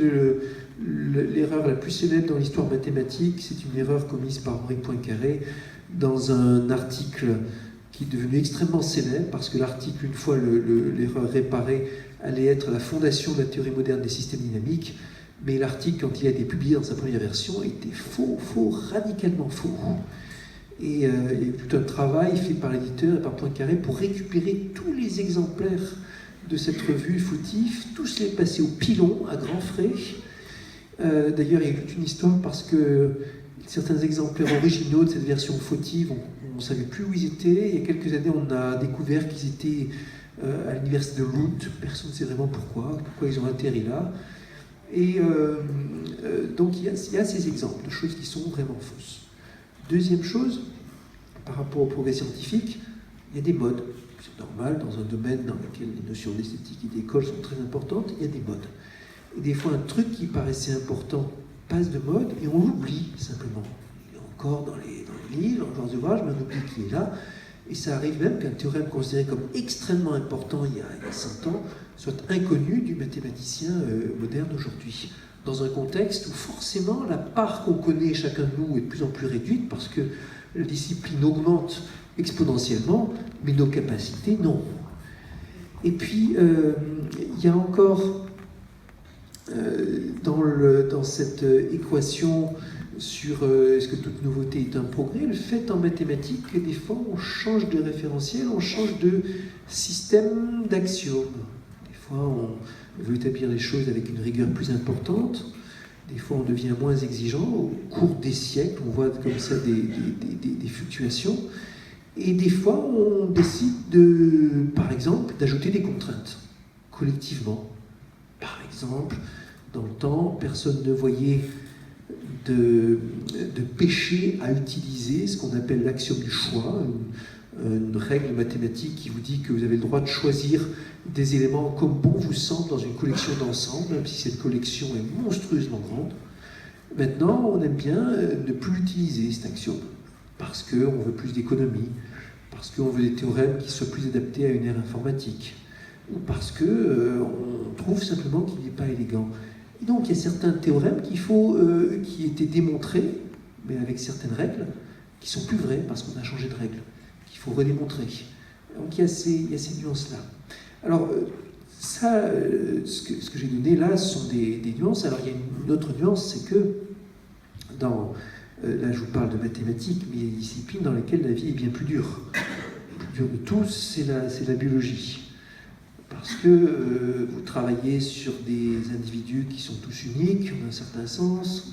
l'erreur la plus célèbre dans l'histoire mathématique, c'est une erreur commise par Henri Poincaré dans un article qui est devenu extrêmement célèbre, parce que l'article, une fois l'erreur réparée, allait être la fondation de la théorie moderne des systèmes dynamiques, mais l'article, quand il a été publié dans sa première version, était faux, radicalement faux. Et il y a eu tout un travail fait par l'éditeur et par Poincaré pour récupérer tous les exemplaires de cette revue fautif, tous les passer au pilon à grands frais. D'ailleurs, il y a toute une histoire parce que certains exemplaires originaux de cette version fautive, on ne savait plus où ils étaient. Il y a quelques années, on a découvert qu'ils étaient à l'université de Lund. Personne ne sait vraiment pourquoi ils ont atterri là. Et donc, il y a ces exemples de choses qui sont vraiment fausses. Deuxième chose, par rapport au progrès scientifique, il y a des modes. C'est normal, dans un domaine dans lequel les notions d'esthétique et d'école sont très importantes, il y a des modes. Et des fois, un truc qui paraissait important passe de mode et on l'oublie simplement. encore dans les livres, dans les ouvrages, mais on oublie qu'il est là. Et ça arrive même qu'un théorème considéré comme extrêmement important il y a 100 ans soit inconnu du mathématicien moderne aujourd'hui. Dans un contexte où forcément la part qu'on connaît chacun de nous est de plus en plus réduite parce que la discipline augmente exponentiellement, mais nos capacités non. Et puis, il y a encore dans cette équation sur est-ce que toute nouveauté est un progrès, le fait en mathématiques que des fois on change de référentiel, on change de système d'axiomes. Des fois on veut établir les choses avec une rigueur plus importante, des fois on devient moins exigeant, au cours des siècles on voit comme ça des fluctuations, et des fois on décide par exemple, d'ajouter des contraintes, collectivement. Par exemple, dans le temps, personne ne voyait de péché à utiliser ce qu'on appelle l'axiome du choix, une règle mathématique qui vous dit que vous avez le droit de choisir des éléments comme bon vous semble dans une collection d'ensemble, même si cette collection est monstrueusement grande. Maintenant, on aime bien ne plus utiliser cet axiome, parce qu'on veut plus d'économie, parce qu'on veut des théorèmes qui soient plus adaptés à une ère informatique, ou parce qu'on trouve simplement qu'il n'est pas élégant. Et donc il y a certains théorèmes qui étaient démontrés, mais avec certaines règles, qui sont plus vraies parce qu'on a changé de règle, qu'il faut redémontrer. Donc il y a ces nuances-là. Alors ça, ce que j'ai donné là, sont des nuances. Alors il y a une autre nuance, c'est que là je vous parle de mathématiques, mais il y a des disciplines dans lesquelles la vie est bien plus dure. Le plus dur de tous, c'est la biologie. Parce que vous travaillez sur des individus qui sont tous uniques, en un certain sens,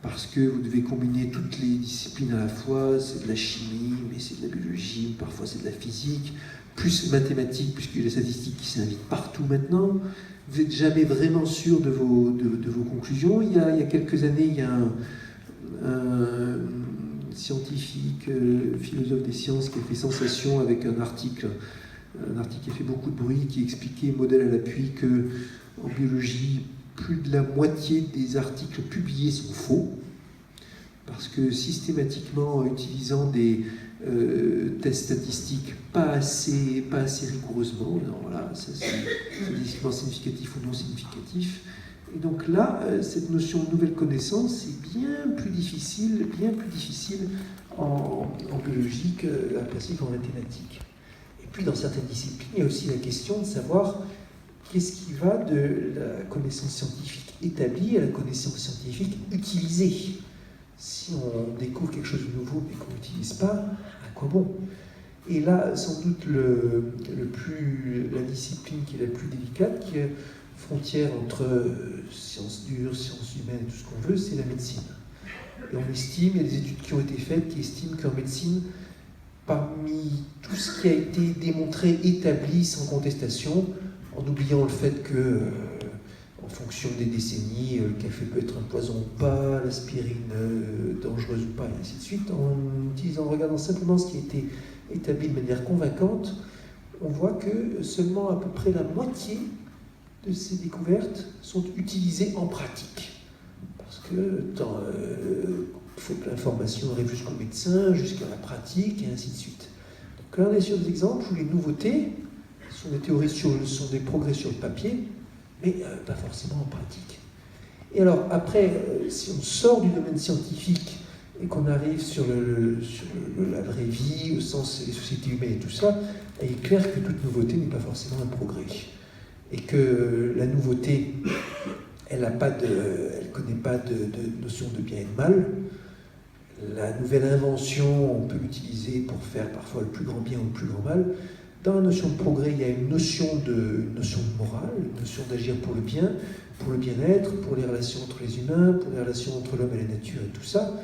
parce que vous devez combiner toutes les disciplines à la fois, c'est de la chimie, mais c'est de la biologie, parfois c'est de la physique, plus mathématiques, puisqu'il y a les statistiques qui s'invitent partout maintenant. Vous n'êtes jamais vraiment sûr de vos conclusions. Il y a quelques années, il y a un scientifique, philosophe des sciences, qui a fait sensation avec un article qui a fait beaucoup de bruit, qui expliquait, modèle à l'appui, que en biologie, plus de la moitié des articles publiés sont faux, parce que systématiquement, en utilisant des tests statistiques pas assez rigoureusement, voilà, c'est décidément significatif ou non significatif. Et donc là, cette notion de nouvelle connaissance est bien plus difficile en biologie qu'appréciée qu'en mathématiques. Et puis dans certaines disciplines, il y a aussi la question de savoir qu'est-ce qui va de la connaissance scientifique établie à la connaissance scientifique utilisée. Si on découvre quelque chose de nouveau mais qu'on n'utilise pas, à quoi bon? Et là, sans doute, la discipline qui est la plus délicate, qui est frontière entre sciences dures, sciences humaines et tout ce qu'on veut, c'est la médecine. Et on estime, il y a des études qui ont été faites qui estiment qu'en médecine, parmi tout ce qui a été démontré, établi sans contestation, en oubliant le fait que, en fonction des décennies, le café peut être un poison ou pas, l'aspirine dangereuse ou pas, et ainsi de suite, en regardant simplement ce qui a été établi de manière convaincante, on voit que seulement à peu près la moitié de ces découvertes sont utilisées en pratique. Parce que il faut que l'information arrive jusqu'au médecin, jusqu'à la pratique, et ainsi de suite. Donc là, on est sur des exemples où les nouveautés sont des théories sont des progrès sur le papier, mais pas forcément en pratique. Et alors, après, si on sort du domaine scientifique et qu'on arrive sur la vraie vie, au sens des sociétés humaines et tout ça, il est clair que toute nouveauté n'est pas forcément un progrès. Et que la nouveauté, elle ne connaît pas de notion de bien et de mal. La nouvelle invention, on peut l'utiliser pour faire parfois le plus grand bien ou le plus grand mal. Dans la notion de progrès, il y a une notion de morale, une notion d'agir pour le bien, pour le bien-être, pour les relations entre les humains, pour les relations entre l'homme et la nature et tout ça.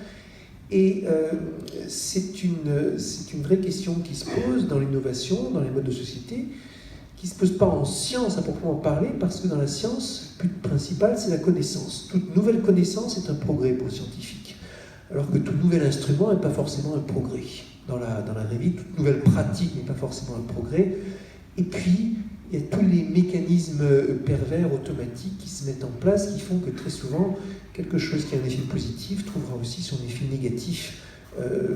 Et c'est une vraie question qui se pose dans l'innovation, dans les modes de société, qui ne se pose pas en science à proprement parler, parce que dans la science, le but principal, c'est la connaissance. Toute nouvelle connaissance est un progrès pour le scientifique, alors que tout nouvel instrument n'est pas forcément un progrès. Dans la vraie vie, toute nouvelle pratique n'est pas forcément un progrès. Et puis, il y a tous les mécanismes pervers automatiques qui se mettent en place, qui font que très souvent, quelque chose qui a un effet positif trouvera aussi son effet négatif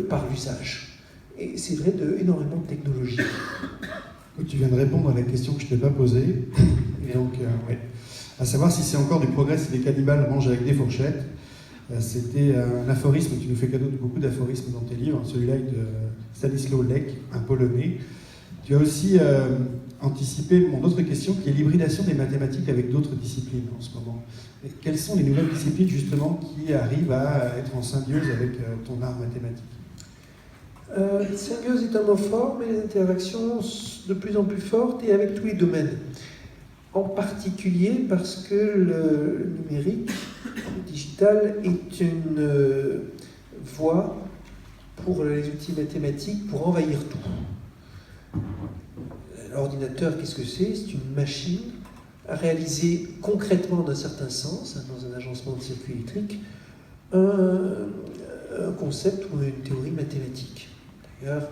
par l'usage. Et c'est vrai énormément de technologies. Tu viens de répondre à la question que je ne t'ai pas posée. Et donc, ouais. À savoir si c'est encore du progrès si les cannibales mangent avec des fourchettes. C'était un aphorisme, tu nous fais cadeau de beaucoup d'aphorismes dans tes livres, celui-là est de Stanisław Lech, un Polonais. Tu as aussi anticipé mon autre question, qui est l'hybridation des mathématiques avec d'autres disciplines en ce moment. Et quelles sont les nouvelles disciplines justement qui arrivent à être en symbiose avec ton art mathématique? Symbiose est un mot fort, mais les interactions de plus en plus fortes et avec tous les domaines. En particulier parce que le numérique, le digital, est une voie pour les outils mathématiques pour envahir tout. L'ordinateur, qu'est-ce que c'est? C'est une machine à réaliser concrètement, d'un certain sens, dans un agencement de circuits électriques, un concept ou une théorie mathématique. D'ailleurs,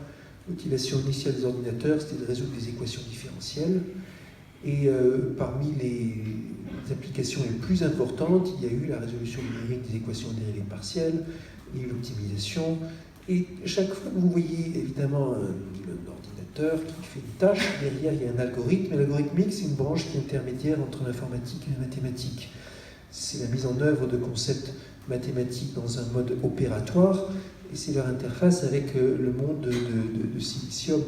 l'utilisation initiale des ordinateurs, c'était de résoudre des équations différentielles. Et parmi les applications les plus importantes, il y a eu la résolution numérique des équations dérivées partielles, il y a eu l'optimisation. Et chaque fois que vous voyez évidemment un ordinateur qui fait une tâche, derrière il y a un algorithme. Et l'algorithmique, c'est une branche qui est intermédiaire entre l'informatique et la mathématique. C'est la mise en œuvre de concepts mathématiques dans un mode opératoire. Et c'est leur interface avec le monde de silicium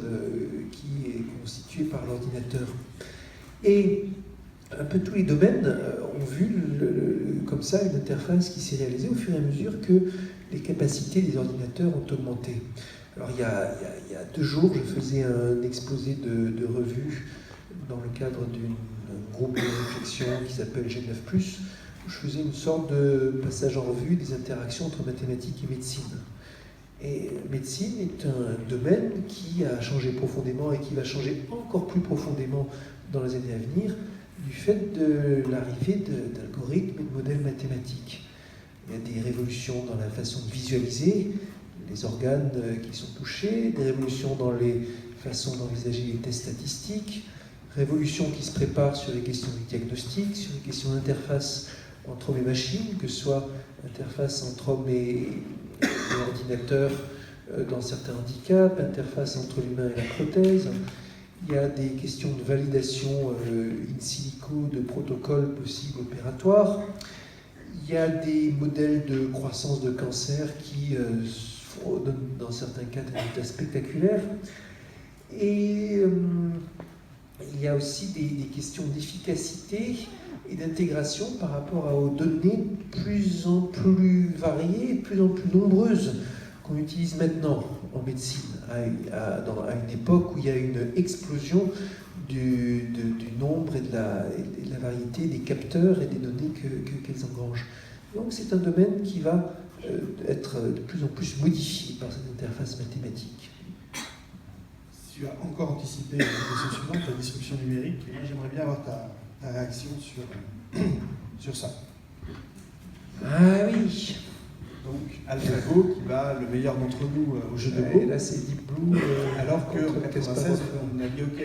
qui est constitué par l'ordinateur. Et un peu tous les domaines ont vu comme ça une interface qui s'est réalisée au fur et à mesure que les capacités des ordinateurs ont augmenté. Alors il y a 2 jours, je faisais un exposé de revue dans le cadre d'un groupe de réflexion qui s'appelle G9+, où je faisais une sorte de passage en revue des interactions entre mathématiques et médecine. Et médecine est un domaine qui a changé profondément et qui va changer encore plus profondément dans les années à venir du fait de l'arrivée d'algorithmes et de modèles mathématiques. Il y a des révolutions dans la façon de visualiser les organes qui sont touchés, des révolutions dans les façons d'envisager les tests statistiques, révolutions qui se préparent sur les questions du diagnostic, sur les questions d'interface entre hommes et machines, que ce soit interface entre hommes et ordinateur dans certains handicaps, interface entre l'humain et la prothèse. Il y a des questions de validation in silico de protocoles possibles opératoires. Il y a des modèles de croissance de cancer qui donnent dans certains cas des résultats spectaculaires. Et il y a aussi des questions d'efficacité et d'intégration par rapport aux données de plus en plus variées, de plus en plus nombreuses qu'on utilise maintenant en médecine, à une époque où il y a une explosion du nombre et de la variété des capteurs et des données qu'elles engrangent. Donc c'est un domaine qui va être de plus en plus modifié par cette interface mathématique. Tu as encore anticipé la question suivante, la disruption numérique, et moi j'aimerais bien avoir ta réaction sur ça. Ah oui. Donc AlphaGo qui bat le meilleur d'entre nous au jeu de Go. Là c'est Deep Blue. Alors qu'en 1996, on a dit ok,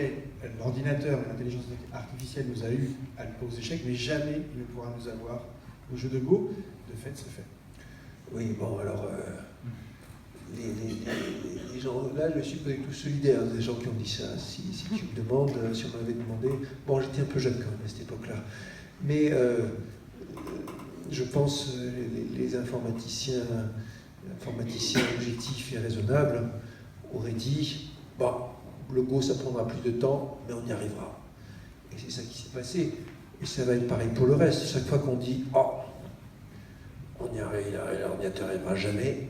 l'ordinateur et l'intelligence artificielle nous a eu aux échecs, mais jamais il ne pourra nous avoir au jeu de Go. De fait, c'est fait. Oui, bon alors. Les gens, là, je suis pas du tout solidaire des gens qui ont dit ça. Si tu me demandes, si on m'avait demandé... Bon, j'étais un peu jeune quand même à cette époque-là. Mais je pense les informaticiens objectifs et raisonnables auraient dit « Bon, le Go, ça prendra plus de temps, mais on y arrivera. » Et c'est ça qui s'est passé. Et ça va être pareil pour le reste. Chaque fois qu'on dit « Oh, on y arrive, l'ordinateur n'arrivera jamais. »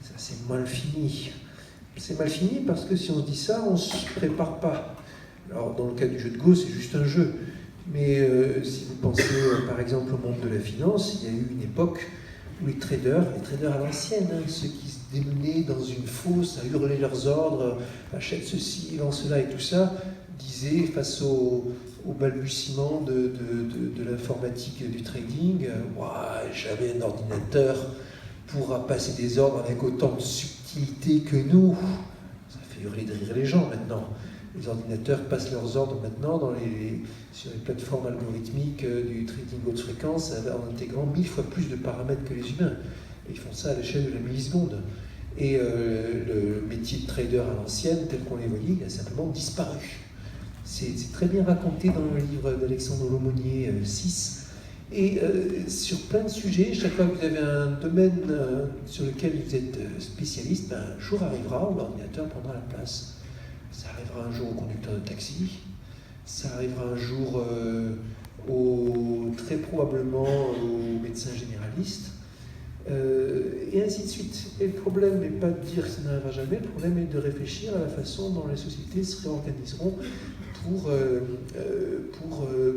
Ça, c'est mal fini. C'est mal fini parce que si on se dit ça, on ne se prépare pas. Alors, dans le cas du jeu de Go, c'est juste un jeu. Mais si vous pensez, par exemple, au monde de la finance, il y a eu une époque où les traders à l'ancienne, ceux qui se démenaient dans une fosse à hurler leurs ordres, achète ceci, vends cela et tout ça, disaient face au balbutiement de l'informatique et du trading, jamais un ordinateur pourra passer des ordres avec autant de subtilité que nous. Ça fait hurler de rire les gens maintenant. Les ordinateurs passent leurs ordres maintenant sur les plateformes algorithmiques du trading haute fréquence en intégrant 1000 fois plus de paramètres que les humains. Et ils font ça à l'échelle de la milliseconde. Et le métier de trader à l'ancienne, tel qu'on les voyait, il a simplement disparu. C'est très bien raconté dans le livre d'Alexandre Lomonier 6. Et sur plein de sujets, chaque fois que vous avez un domaine sur lequel vous êtes spécialiste, un jour arrivera où l'ordinateur prendra la place. Ça arrivera un jour au conducteur de taxi, ça arrivera un jour très probablement aux médecins généralistes, et ainsi de suite. Et le problème n'est pas de dire que ça n'arrivera jamais, le problème est de réfléchir à la façon dont les sociétés se réorganiseront pour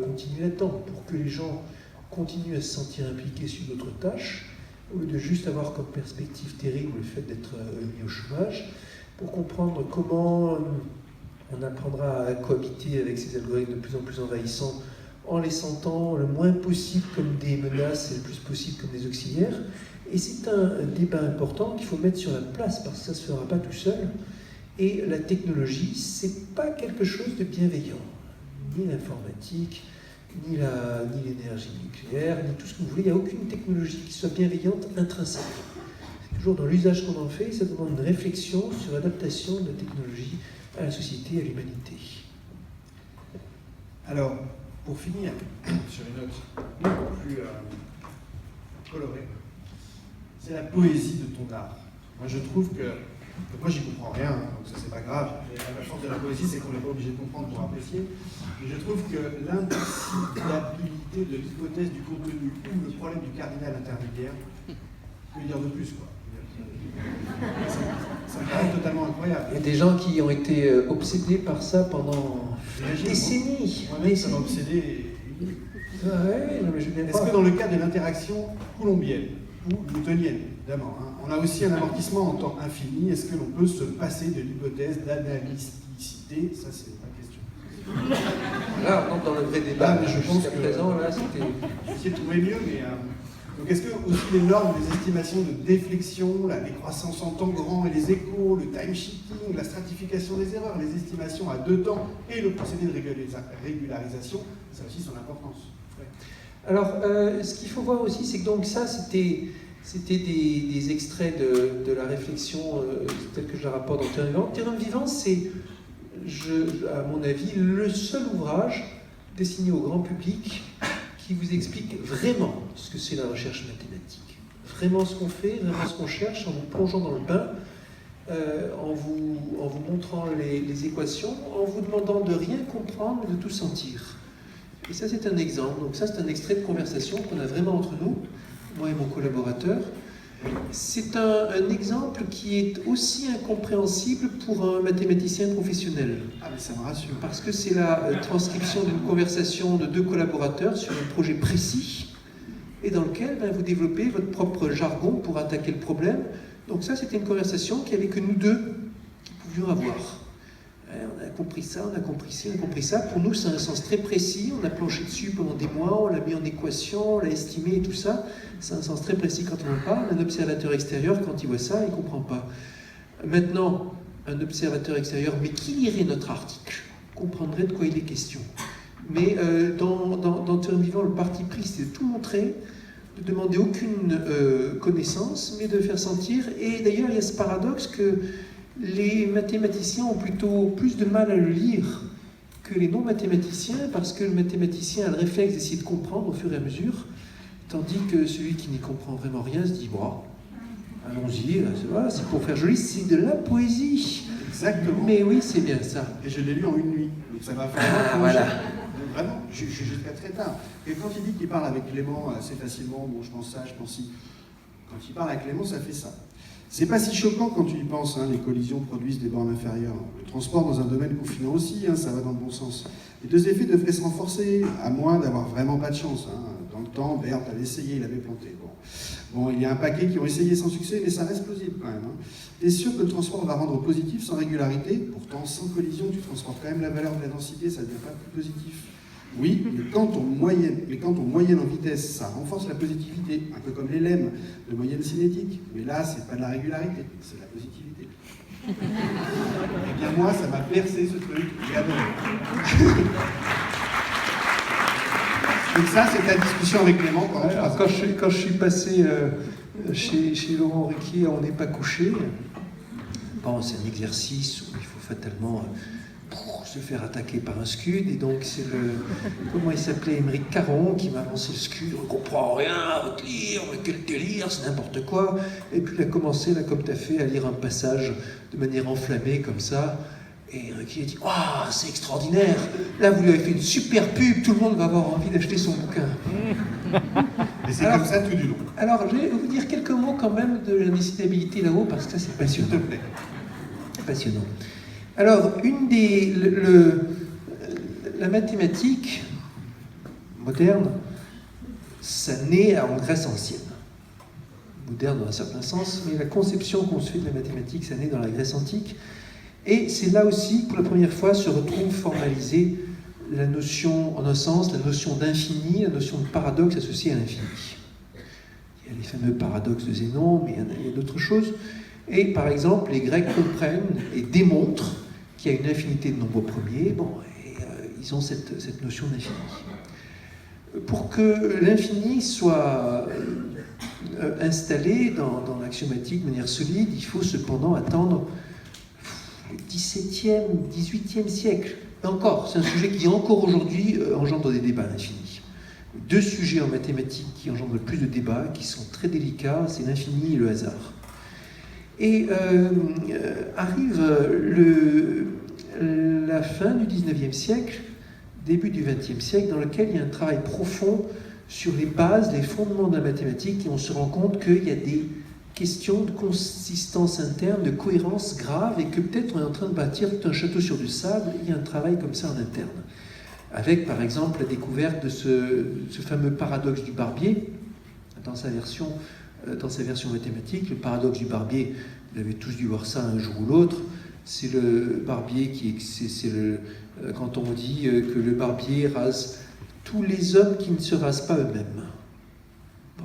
continuer là-dedans, pour que les gens continuent à se sentir impliqués sur d'autres tâches, au lieu de juste avoir comme perspective terrible le fait d'être mis au chômage, pour comprendre comment on apprendra à cohabiter avec ces algorithmes de plus en plus envahissants en les sentant le moins possible comme des menaces et le plus possible comme des auxiliaires. Et c'est un débat important qu'il faut mettre sur la place parce que ça ne se fera pas tout seul. Et la technologie, c'est pas quelque chose de bienveillant. Ni l'informatique, ni l'énergie nucléaire, ni tout ce que vous voulez. Il n'y a aucune technologie qui soit bienveillante intrinsèquement. C'est toujours dans l'usage qu'on en fait, ça demande une réflexion sur l'adaptation de la technologie à la société et à l'humanité. Alors, pour finir sur une note beaucoup plus colorée, c'est la poésie de ton art. Moi, je trouve que moi, j'y comprends rien, donc ça, c'est pas grave. Et la force de la poésie, c'est qu'on n'est pas obligé de comprendre pour apprécier. Mais je trouve que l'indécidabilité de l'hypothèse du contenu ou le problème du cardinal intermédiaire, que dire de plus, quoi. Ça me paraît totalement incroyable. Il y a des gens qui ont été obsédés par ça pendant des décennies. Moi-même, ça m'a obsédé. Ouais, non, mais je Est-ce que dans le cas de l'interaction coulombienne ou newtonienne, évidemment, on a aussi un amortissement en temps infini, est-ce que l'on peut se passer de l'hypothèse d'analysticité? Ça, c'est ma question. Là, on entre dans le vrai débat. Mais je pense jusqu'à que présent, là, c'était... J'ai essayé de trouver mieux, mais... donc est-ce que aussi les normes, les estimations de déflexion, les croissances en temps grand et les échos, le time-shifting, la stratification des erreurs, les estimations à deux temps et le procédé de régularisation, ça a aussi son importance. Ouais. Alors, ce qu'il faut voir aussi, c'est que donc ça, c'était des extraits de la réflexion telle que je la rapporte dans Terrain Vivant. Terrain Vivant, c'est, à mon avis, le seul ouvrage destiné au grand public qui vous explique vraiment ce que c'est la recherche mathématique. Vraiment ce qu'on fait, vraiment ce qu'on cherche, en vous plongeant dans le bain, en vous montrant les équations, en vous demandant de rien comprendre, mais de tout sentir. Et ça, c'est un exemple. Donc ça, c'est un extrait de conversation qu'on a vraiment entre nous, moi et mon collaborateur. C'est un exemple qui est aussi incompréhensible pour un mathématicien professionnel. Ah, mais ça me rassure. Parce que c'est la transcription d'une conversation de deux collaborateurs sur un projet précis, et dans lequel vous développez votre propre jargon pour attaquer le problème. Donc ça, c'était une conversation qu'il n'y avait que nous deux qui pouvions avoir. On a compris ça, on a compris ci, on a compris ça. Pour nous, c'est un sens très précis. On a planché dessus pendant des mois, on l'a mis en équation, on l'a estimé et tout ça. C'est un sens très précis quand on en parle. Un observateur extérieur, quand il voit ça, il ne comprend pas. Maintenant, un observateur extérieur, mais qui lirait notre article, comprendrait de quoi il est question. Mais dans Terrain Vivant, le parti pris, c'est de tout montrer, de demander aucune connaissance, mais de faire sentir. Et d'ailleurs, il y a ce paradoxe que les mathématiciens ont plutôt plus de mal à le lire que les non-mathématiciens, parce que le mathématicien a le réflexe d'essayer de comprendre au fur et à mesure, tandis que celui qui n'y comprend vraiment rien se dit, bon, allons-y, c'est pour faire joli, c'est de la poésie. Exactement. Mais oui, c'est bien ça. Et je l'ai lu en une nuit, donc ça m'a fait voilà. Vraiment, je suis jusqu'à très tard. Et quand il dit qu'il parle avec Clément assez facilement, bon, je pense ça, je pense ci. Quand il parle avec Clément, ça fait ça. C'est pas si choquant quand tu y penses, les collisions produisent des bornes inférieures. Le transport dans un domaine confinant aussi, ça va dans le bon sens. Les deux effets devraient se renforcer, à moins d'avoir vraiment pas de chance. Dans le temps, Bert avait essayé, il avait planté. Bon, il y a un paquet qui ont essayé sans succès, mais ça reste plausible quand même. T'es sûr que le transport va rendre positif sans régularité? Pourtant, sans collision, tu transportes quand même la valeur de la densité, ça ne devient pas plus positif. Oui, mais quand on moyenne en vitesse, ça renforce la positivité, un peu comme les lemmes de moyenne cinétique. Mais là, c'est pas de la régularité, c'est de la positivité. Eh bien moi, ça m'a percé ce truc, j'ai adoré. Donc ça, c'est la discussion avec Clément pendant 3 ans. Quand je suis passé chez Laurent Ruquier, on n'est pas couché. Bon, c'est un exercice où il faut fatalement se faire attaquer par un scud, et donc c'est comment il s'appelait, Émeric Caron, qui m'a lancé le scud. On ne comprend rien à votre livre, mais quel délire, c'est n'importe quoi. Et puis il a commencé, là, comme tu as fait, à lire un passage de manière enflammée, comme ça. Et Ruquier a dit: waouh, c'est extraordinaire, là vous lui avez fait une super pub, tout le monde va avoir envie d'acheter son bouquin. Et c'est comme ça tout du long. Alors, je vais vous dire quelques mots quand même de l'indécidabilité là-haut, parce que ça, c'est passionnant. S'il te plaît. Passionnant. Alors, la mathématique moderne, ça naît en Grèce ancienne. Moderne dans un certain sens, mais la conception qu'on se fait de la mathématique, ça naît dans la Grèce antique. Et c'est là aussi, pour la première fois, se retrouve formalisée la notion, en un sens, la notion d'infini, la notion de paradoxe associée à l'infini. Il y a les fameux paradoxes de Zénon, mais il y a d'autres choses. Et par exemple, les Grecs comprennent et démontrent qu'il y a une infinité de nombres premiers. Bon, et ils ont cette notion d'infini. Pour que l'infini soit installé dans l'axiomatique de manière solide, il faut cependant attendre le XVIIe, XVIIIe siècle. Et encore, c'est un sujet qui encore aujourd'hui engendre des débats à l'infini. 2 sujets en mathématiques qui engendrent le plus de débats, qui sont très délicats, c'est l'infini et le hasard. Et arrive la fin du XIXe siècle, début du XXe siècle, dans lequel il y a un travail profond sur les bases, les fondements de la mathématique, et on se rend compte qu'il y a des questions de consistance interne, de cohérence grave, et que peut-être on est en train de bâtir tout un château sur du sable. Il y a un travail comme ça en interne. Avec, par exemple, la découverte de ce fameux paradoxe du barbier, dans sa version mathématique. Le paradoxe du barbier, vous avez tous dû voir ça un jour ou l'autre, c'est le barbier quand on dit que le barbier rase tous les hommes qui ne se rasent pas eux-mêmes. Bon.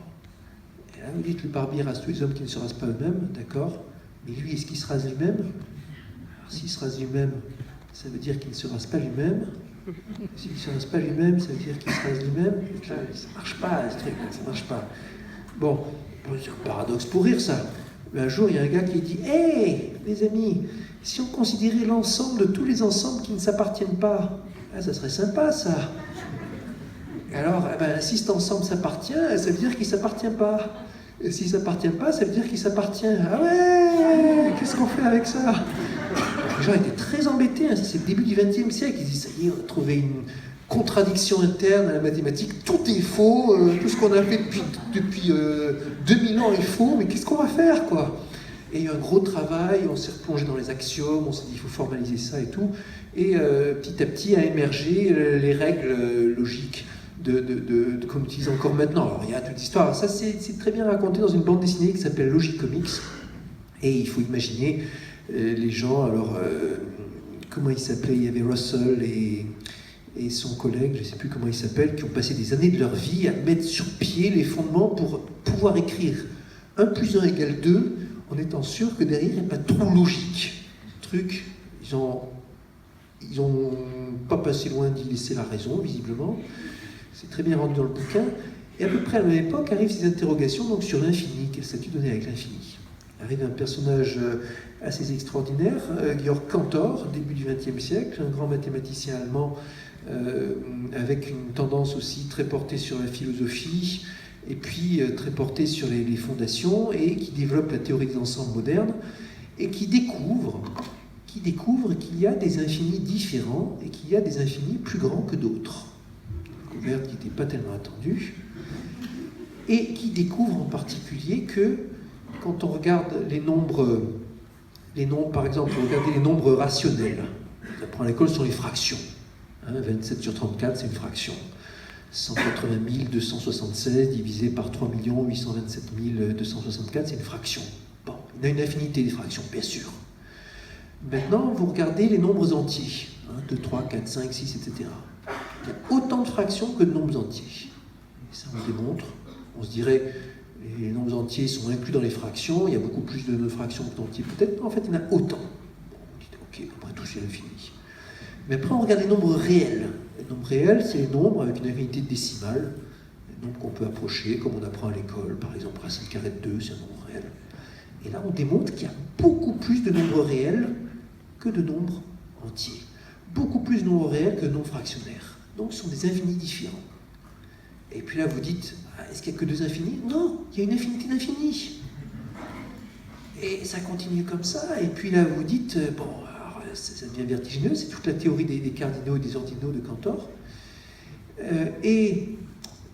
Et là, vous dites, le barbier rase tous les hommes qui ne se rasent pas eux-mêmes, d'accord, mais lui, est-ce qu'il se rase lui-même? Alors, s'il se rase lui-même, ça veut dire qu'il ne se rase pas lui-même. S'il ne se rase pas lui-même, ça veut dire qu'il se rase lui-même. Là, ça ne marche pas, ce truc, ça ne marche pas. Bon, c'est un paradoxe pour rire, ça. Mais un jour, il y a un gars qui dit: hey, les amis, si on considérait l'ensemble de tous les ensembles qui ne s'appartiennent pas, ça serait sympa, ça. Alors, si cet ensemble s'appartient, ça veut dire qu'il ne s'appartient pas. Et s'il ne s'appartient pas, ça veut dire qu'il s'appartient. Ah ouais, qu'est-ce qu'on fait avec ça? Les gens étaient très embêtés, hein. C'est le début du XXe siècle. Ils disent: ça y est, on a trouvé une contradiction interne à la mathématique, tout est faux, tout ce qu'on a fait depuis 2000 ans est faux, mais qu'est-ce qu'on va faire, quoi? Et il y a eu un gros travail, on s'est replongé dans les axiomes, on s'est dit il faut formaliser ça et tout, et petit à petit a émergé les règles logiques qu'on utilise encore maintenant. Alors il y a toute l'histoire, ça c'est très bien raconté dans une bande dessinée qui s'appelle Logicomics, et il faut imaginer les gens, alors comment ils s'appelaient? Il y avait Russell et son collègue, je ne sais plus comment il s'appelle, qui ont passé des années de leur vie à mettre sur pied les fondements pour pouvoir écrire 1 + 1 = 2, en étant sûr que derrière, il n'y a pas de trou logique. Truc, ils ont pas passé loin d'y laisser la raison, visiblement. C'est très bien rendu dans le bouquin. Et à peu près à la même époque arrivent ces interrogations donc, sur l'infini. Quel statut donner avec l'infini? Arrive un personnage assez extraordinaire, Georg Cantor, début du XXe siècle, un grand mathématicien allemand avec une tendance aussi très portée sur la philosophie et puis très portée sur les fondations, et qui développe la théorie des ensembles modernes et qui découvre qu'il y a des infinis différents et qu'il y a des infinis plus grands que d'autres. Découverte qui n'était pas tellement attendue, et qui découvre en particulier que quand on regarde les nombres, par exemple, regardez les nombres rationnels. On apprend à l'école sur les fractions. 27 sur 34, c'est une fraction. 180 276 divisé par 3 827 264, c'est une fraction. Bon, il y a une infinité des fractions, bien sûr. Maintenant, vous regardez les nombres entiers. 2, 3, 4, 5, 6, etc. Il y a autant de fractions que de nombres entiers. Et ça, on démontre. On se dirait, les nombres entiers sont inclus dans les fractions, il y a beaucoup plus de fractions que d'entiers, peut-être. En fait, il y en a autant. Bon, on dit, ok, après tout, c'est l'infini. Mais après, on regarde les nombres réels. Les nombres réels, c'est les nombres avec une infinité décimale, les nombres qu'on peut approcher, comme on apprend à l'école. Par exemple, racine carrée de 2, c'est un nombre réel. Et là, on démontre qu'il y a beaucoup plus de nombres réels que de nombres entiers. Beaucoup plus de nombres réels que de nombres fractionnaires. Donc, ce sont des infinis différents. Et puis là, vous dites, est-ce qu'il n'y a que deux infinis? Non, il y a une infinité d'infinis. Et ça continue comme ça. Et puis là, vous dites, bon, alors, ça devient vertigineux, c'est toute la théorie des cardinaux et des ordinaux de Cantor.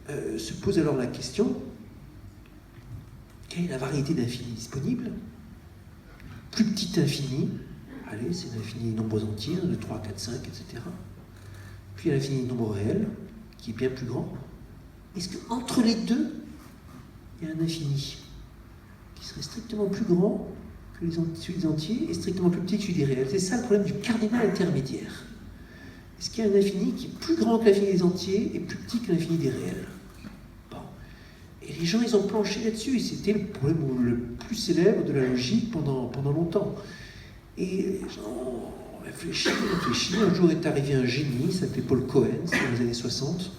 Se pose alors la question, quelle est la variété d'infinis disponibles? Plus petit infini, allez, c'est l'infini des nombres entiers, de 3, 4, 5, etc. Puis l'infini des nombres réels, qui est bien plus grand. Est-ce qu'entre les deux, il y a un infini qui serait strictement plus grand que celui des entiers et strictement plus petit que celui des réels? C'est ça le problème du cardinal intermédiaire. Est-ce qu'il y a un infini qui est plus grand que l'infini des entiers et plus petit que l'infini des réels? Bon. Et les gens, ils ont planché là-dessus. C'était le problème le plus célèbre de la logique pendant longtemps. Et les gens ont réfléchi. Un jour est arrivé un génie, il s'appelait Paul Cohen, c'était dans les années 60.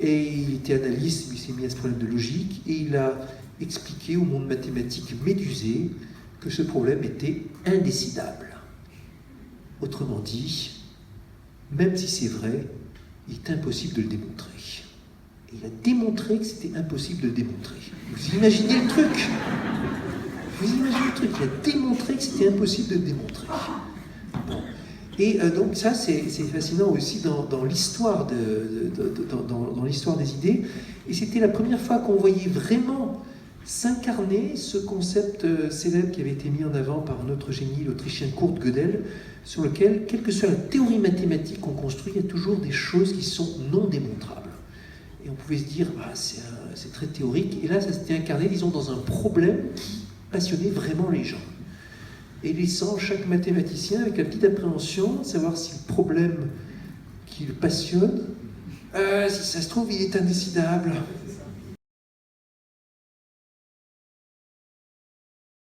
Et il était analyste, il s'est mis à ce problème de logique, et il a expliqué au monde mathématique médusé que ce problème était indécidable. Autrement dit, même si c'est vrai, il est impossible de le démontrer. Et il a démontré que c'était impossible de le démontrer. Vous imaginez le truc? Il a démontré que c'était impossible de le démontrer. Bon. Et donc ça, c'est fascinant aussi dans l'histoire dans l'histoire des idées. Et c'était la première fois qu'on voyait vraiment s'incarner ce concept célèbre qui avait été mis en avant par notre génie, l'Autrichien Kurt Gödel, sur lequel, quelle que soit la théorie mathématique qu'on construit, il y a toujours des choses qui sont non démontrables. Et on pouvait se dire, c'est très théorique. Et là, ça s'était incarné, disons, dans un problème qui passionnait vraiment les gens. Et laissant chaque mathématicien avec la petite appréhension de savoir si le problème qui le passionne, si ça se trouve, il est indécidable.